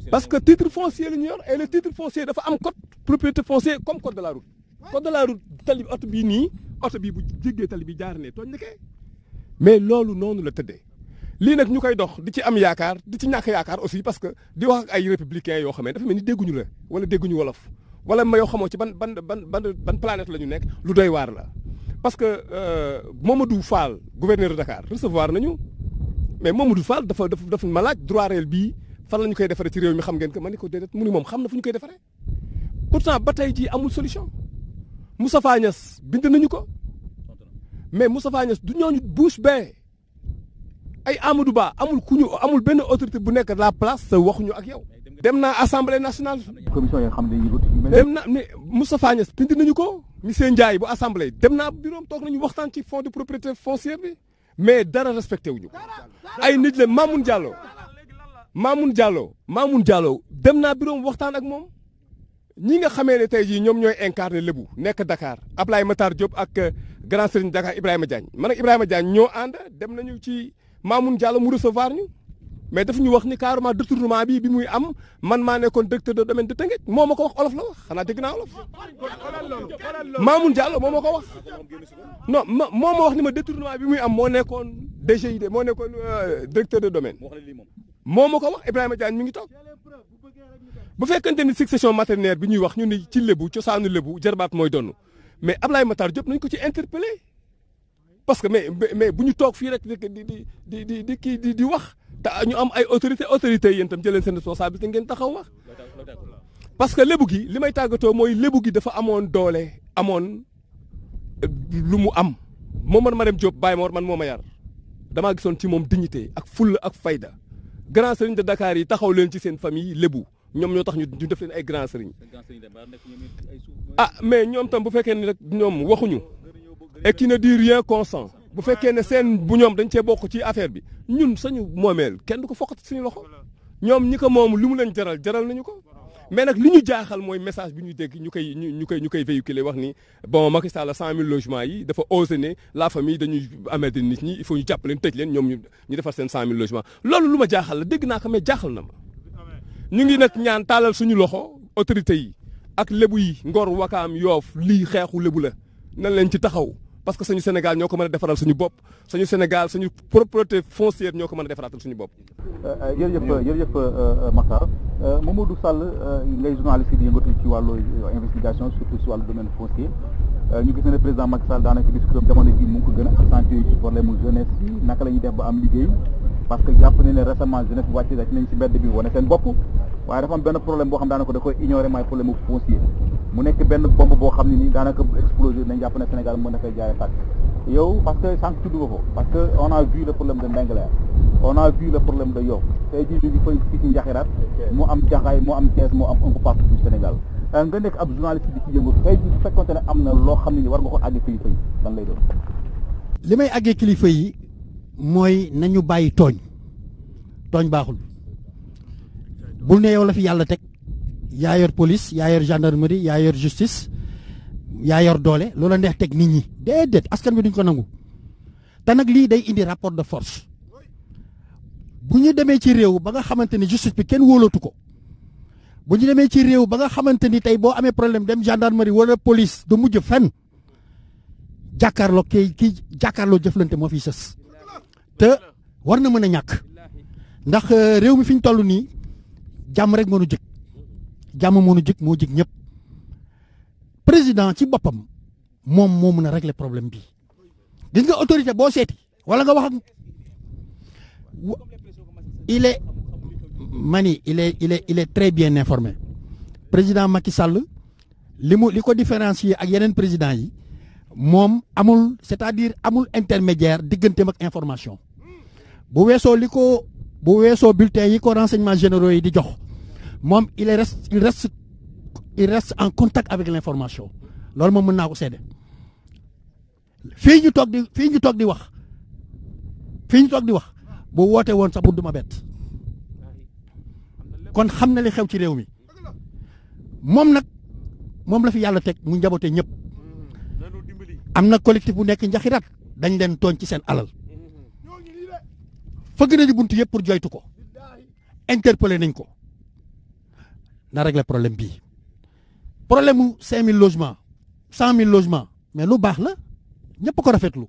parce que titre foncier la ñu yor et le titre foncier dafa am code propriété foncier comme code de la route tali bi oto bii nii oto bii bu jéggee tali bi jaar ne tooñ na kee mais loolu noonu la tëddee lii nag ñu koy dox di ci am yaakaar di ci ñàkk yaakaar aussi parce que di wax ak ay républicains yoo xam ne dafa mel ni dégguñu la wala dégguñu wolof wala ma yoo xamoo ci ban planète la ñu nekk lu doy waar la parce que Mamadou Fall gouverneur de Dakar recevoir nañu mais Mamadou Fall dafa ma laaj droit réel bii fan la ñu koy defaree ci réew mi xam ngeen ko ma ne ko déedéet mu ni moom xam na fu ñu koy defaree pourtant ba tey jii amul solution Moustapha Niasse bind nañu ko mais Moustapha Niasse du ñooñu bouche bee ay Amadou Ba amul benn autorité bu nekk la place te waxuñu ak yow. dem naa assemblée nationale. commission yoo xam ne dem na ne Moustapha Niasse bind nañu ko monsieur Ndiaye bu assemblée dem naa bureau toog nañu waxtaan ci fonds de propriété foncière bi mais dara respecté wuñu ko ay nit la Mamoun Diallo dem naa bureau waxtaan ak moom ñi nga xamee ne tey jii ñoom ñooy incarné lébu nekk Dakar Ablaye Matar Diop ak grand serigne Dakar Ibrahima Diagne man ak Ibrahima Diagne ñoo ànd dem nañu ci Mamoun Diallo mu recevoir ñu mais daf ñu wax ni carrément détournement bi muy am man maa nekkoon directeur de domaine de Tëngéej moo ma ko wax olof la wax xanaa dégg naa olof Mamoun Diallo moo ma ko wax non moo ma wax ni ma détournement bi muy am moo nekkoon DGID moo nekkoon directeur de domaine moo ma ko wax Ibrahima Diagne mi ngi toog bu fekkente ni succession maternelle bi ñuy wax ñu ni ci lébu cosaanu lébu jarbaat mooy donn mais Ablaye Matar Diop nañ ko ci interpellé parce que mais bu ñu toog fii rek di wax te ñu am ay autorité yéen itam jëleen seen responsabilité ngeen taxaw wax parce que lébu gi li may tàggatoo mooy lébu gi dafa amoon doole amoon lu mu am moo man Marème Diop Baye Mor man moo ma yar damaa gisoon ci moom dignité ak fulla ak fayda grand serigne de Dakar yi taxaw leen ci seen famille lébu ñoom ñoo tax ñu def leen ay grand serigne mais ñoom tam bu fekkee ne rek ñoom waxuñu et qui ne dit rien consent bu fekkee ne seen bu ñoom dañ cee bokk ci affaire bi ñun sañu moomeel kenn du ko fokkati suñu loxo ñoom ñi ko moom lu mu leen jaral nañu ko mais nag li ñu jaaxal mooy message bi ñu dégg ñu koy véhiculer wax ni bon Macky Sall 100 000 logements yi dafa osé ne la famille dañuy amee di nit ñi il faut ñu jàpp leen tëj leen ñoom ñu defar seen 100 000 logements loolu lu ma jaaxal la dégg naa ko mais jaaxal na ma ñu ngi nag ñaan taalal suñu loxo autorités yi ak lébu yi Ngor Wakaam Yoof lii xeexu lébu la nan leen ci taxaw parce que suñu Sénégal ñoo ko mën a defaral suñu bopp suñu Sénégal suñu propriété foncière ñoo ko mën a defaraatal suñu bopp. jërëjëf Makhtar Mamadou Sall ngay journaliste di yëngatu ci wàllu investigation surtout ci wàllu domaine foncier ñu gis ne président Macky Sall daanaka discours jamono ji mu ngi ko gën a accentué ci problème mu jeunesse bi naka la ñuy def ba am liggéey parce que jàpp ne récemment jeunesse bi wàcc nañ ci mbedd bi wane seen bopp waaye dafa am benn problème boo xam daanaka da koy ignoré maay problème mu foncier mu nekk benn bombe boo xam ne nii daanaka bu explosé nañ jàpp ne Sénégal mën na fay jaaree tàkk yow parce que sànq tudd nga ko parce que on a vu le problème de Ndingler on a vu le problème de Yoff tey jii ñu ngi fay fii ci Njaxiraat mu am Jaxaay mu am Thiès mu am un peu partout du Sénégal nga nekk ab journaliste bi ci yëngatu tey jii bu fekkoonte ne am na loo xam ne ni war nga ko àggee kilifa yi lan lay doon. li may àggee kilifa yi mooy nañu bàyyi tooñ baaxul bul ne yow la fi yàlla teg yaa yor police yaa yor gendarmerie yaa yor justice yaa yor doole loola neex teg nit ñi déedéet askan bi duñ ko nangu te nag lii day indi rapport de force bu ñu demee ci réew ba nga xamante ni justice bi kenn wóolatu ko bu ñu demee ci réew ba nga xamante ni tey boo amee problème dem gendarmerie wala police du mujj fenn jàkkaarloo kii jàkkaarloo jëflante moo fiy sës te war na mën a ñàkk ndax réew mi fi ñu toll nii jàmm rek moo nu jëkk jàmm moo nu jëkk moo jëkk ñëpp président ci boppam moom moo mën a régler problème bi gis nga autorité boo seeti wala nga wax ak il est très bien informé président Macky Sall li ko différencier ak yeneen président yi moom amul c'est-à-dire amul intermédiaire digganteem ak information bu weesoo bulletin yi ko renseignements généraux yi di jox moom il reste en contact avec l'information loolu moom mën naa ko seede fii ñu toog di wax bu woote woon sax bu duma bett kon xam na li xew ci réew mi moom la fi yàlla teg mu njaboote ñëpp am na collectif bu nekk Njaxiraat dañ leen tooñ ci seen alal fëgg na di buntu yëpp pour joytu ko interpellé nañ ko na régler problème bii problème mu 5000 logements 100000 logements mais lu baax la ñëpp ko rafetlu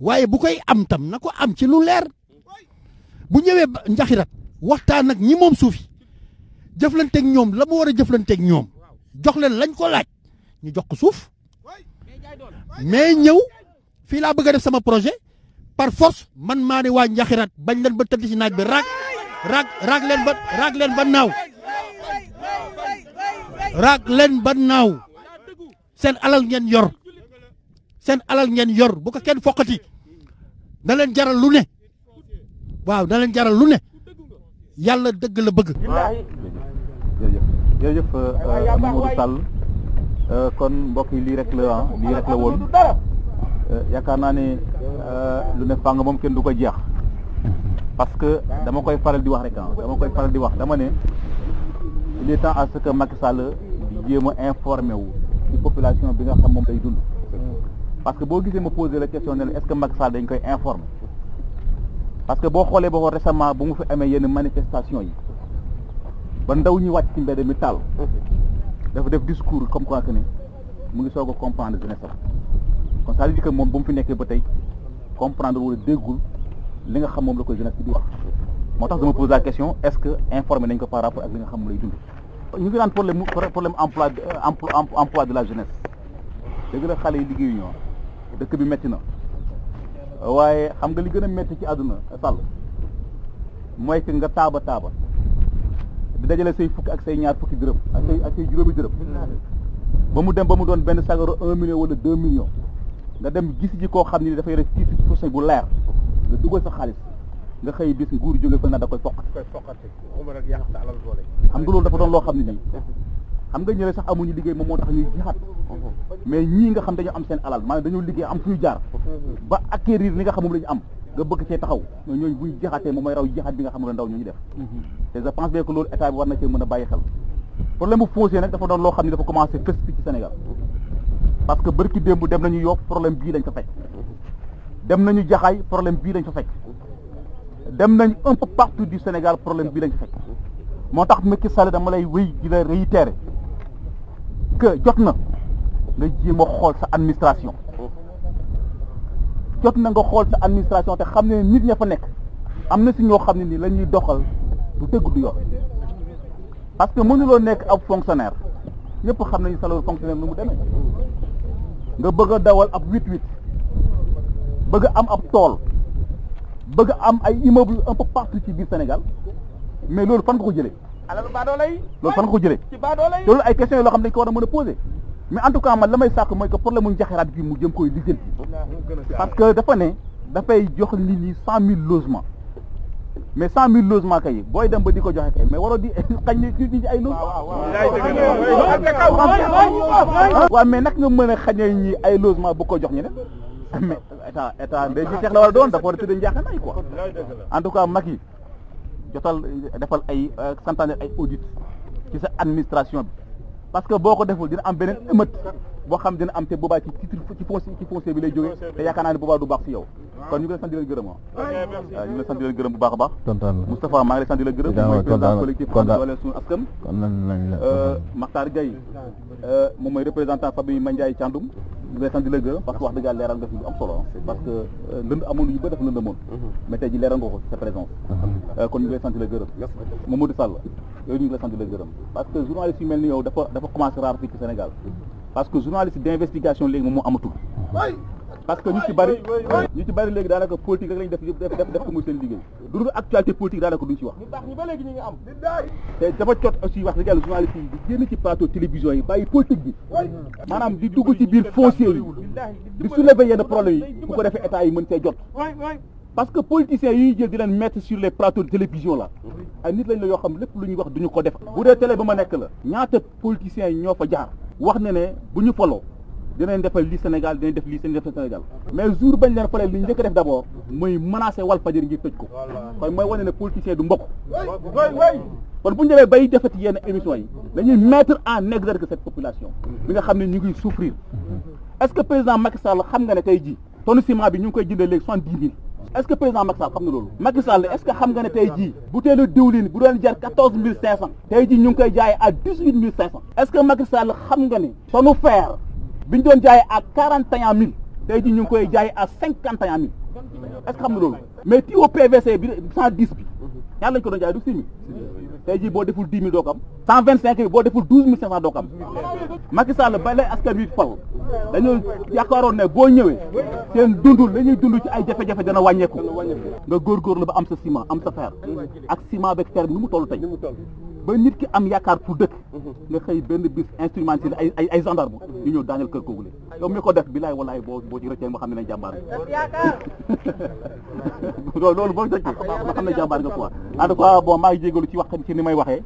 waaye bu koy am tam na ko am ci lu leer bu ñëwee Njaxiraat waxtaan ak ñi moom suuf yi jëflanteeg ñoom la mu war a jëflanteeg ñoom jox leen lañ ko laaj ñu jox ko suuf mais ñëw fii laa bëgg a def sama projet par force man maa ne waa Njaxiraat bañ leen ba tëdd si naaj bi raag leen ba naaw raag leen ba naaw seen alal ngeen yor bu ko kenn foqati da leen jaral lu ne waaw da leen jaral lu ne yàlla dëgg la bëgg. jërëjëf Mamadou Sall kon mbokk yi lii rek la woon yaakaar naa ne lu ne fàng moom kenn du ko jeex parce que dama koy faral di wax rek dama ne il est temps à ce que Macky Sall di jéem a informé wu ci population bi nga xam moom day dund parce que boo gisee ma posé la question ne est-ce que Macky Sall dañ koy informer parce que boo xoolee ba récemment bu mu fi amee yenn manifestation yi ba ndaw ñi wàcc ci mbedd mi taal dafa def discours comme quoi que ne mu ngi soog a comprendre jeunesse kon ça veut dire que moom ba mu fi nekkee ba tey comprendre wala déggul li nga xam moom la koy jeunesse bi di wax moo tax dama pose la question est-ce que informé nañ ko par rapport ak li nga xam lay dund ñu ngi naan problème emploi de la jeunesse dëgg la xale yi liggéeyu ñoo dëkk bi métti na waaye xam nga li gën a métti ci àdduna Sall mooy que nga taaba di dajale say fukki ak say ñaar fukki dërëm ak say juróomi dërëm ba mu dem ba mu doon benn sagaru 1 million wala 2 millions nga dem gis ji koo xam ni dafay yore 6% bu leer nga dugal sa xaalis nga xëy bis nguur jóge fa na da koy foqati xam nga loolu dafa doon loo xam ne nii xam nga ñële sax amuñu liggéey moom moo tax ñuy jixaat mais ñii nga xam dañoo am seen alal maanaam dañoo liggéey am fu ñu jaar ba acquérir li nga xam moom la ñu am nga bëgg cee taxaw ñooñu buñ jaxatee moom mooy raw jaxat bi nga xam ne ndaw ñooñu def te je pense bien que loolu état bi war na cee mën a bàyyi xel problème bu foncier nag dafa doon loo xam ne dafa commencé fës fii ci Sénégal parce que bërki démb dem nañu Yoff problème bii lañ fa fekk dem nañu Jaxaay problème bii lañ fa fekk dem nañ un peu partout du Sénégal problème bii lañ fa fekk moo tax Macky Sall dama lay wéy di la réitérer que jot na nga jéem a xool sa administration jot na nga xool sa administration te xam ne nit ña fa nekk am na si ñoo xam ne ni la ñuy doxal du dëgg du yoon parce que mënuloo nekk ab fonctionnaire ñëpp xam nañu salaire fonctionnaire nu mu demee nga bëgg a dawal ab 8-8 bëgg am ab tool bëgg am ay immeuble un peu partout ci biir Sénégal mais loolu fan nga ko jëlee loolu fan nga ko jëlee loolu ay questions yi loo xam ne dañ ko war a mën a poser mais en tout cas man la may sàkk mooy que problème mu Njaxiraat bi mu jëm koy lijjanti parce que dafa ne dafay jox nit ñi 100 000 logements mais 100 000 logements kay booy dem ba di ko joxe kay mais waroo di xañ ne nit ñi ay logements waaw mais nag nga mën a xañee ñi ay logements bu ko jox ñeneen mais état ndey ji seex la war a doon dafa war a tëdd njaaxanaay quoi en tout cas Macky jotal defal ay santaane ay audit ci sa administration bi parce que boo ko deful dina am beneen émeute boo xam dina am te boobaa ci foncier bi lay jógee te yaakaar naa ne boobaa du baax si yow kon ñu ngi lay sant di leen gërëm ñu ngi lay sant di leen gërëm bu baax a baax Moustapha maa ngi lay sant di la gërëm mooy président collectif dooleel suñu askan Makhtar Gueye moom mooy représentant famille Mandiaye Thiandoum ñu ngi lay sant di la gërëm parce que wax dëgg yàlla leeral nga fi lu am solo parce que lënd amoon yu bëri dafa lëndamoon mais tey ji leeral nga ko sa présence kon ñu ngi lay sant di la gërëm Mamadou Sall yooyu ñu ngi lay sant di la gërëm parce que journaliste yu mel ni yow dafa commencé rare fii ci Sénégal parce que journaliste d'investigation léegi moom moo amatul parce que ñu ci bari léegi daanaka politique rek lañu def ko muy seen liggéey du dul actualité politique daanaka duñ ci wax te dafa jot aussi wax dëgg yàlla journaliste yi di génn ci plateau télévision yi bàyyi politique bi maanaam di dugg ci biir foncier yi di soulever yenn problème yi bu ko defee état yi mën see jot parce que politiciens yi ñuy jël di leen mettre sur les plateaux de télévision là ay nit lañ la yoo xam lépp lu ñuy wax duñu ko def bu dee télé ba ma nekk la ñaata politiciens yi ñoo fa jaar wax ne bu ñu foloo dinañ defal lii Sénégal dinañ def lii Sénégal mais jour bañ leen faleel li ñu njëkk a def d'abord mooy menacer Walfadjri ngir tëj ko kon mooy wane ne politicien du mbokk kon bu ñu demee bay defati yenn émissions yi dañuy mettre en exergue cette population bi nga xam ne ñu ngi souffrir est-ce que président Macky Sall xam nga ne tey jii tonne ciment bi ñu ngi koy jëndee léegi 70 000 est-ce que président Macky Sall xam nga loolu Macky Sall est-ce que xam nga ne tey jii butéelu diwlin bu doon jar 14 500 tey jii ñu ngi koy jaayee à 18 500 est-ce que Macky Sall xam nga ne tonne fer bi ñu doon jaayee à 41 000 tey jii ñu ngi koy jaayee à 51 000 est-ce que xam nga loolu mais tuyau PVC bi 110 bi ñaar lañ ko doon jaayee du 6 000 tey jii boo deful 10 000 doo ko am 125 bi boo deful 12 500 doo ko am Macky Sall ba lay askan wi fal dañoo yaakaaroon ne boo ñëwee seen dund la ñuy dund ci ay jafe-jafe dana wàññeeku nga góorgóorlu ba am sa ciment am sa fer ak ciment beeg fer bi nu mu toll tey ba nit ki am yaakaar pour dëkk nga xëy benn bis instrumenté ay gendarme ñu ñëw daaneel kër googu yow mi ko def bilaay walaay boo ci rëccee ma xam ne nañ jàmbaar loolu boo rëccee ma xam ne jàmbaar nga quoi en tout cas bon maa ngi jégalu ci wax ci ni may waxee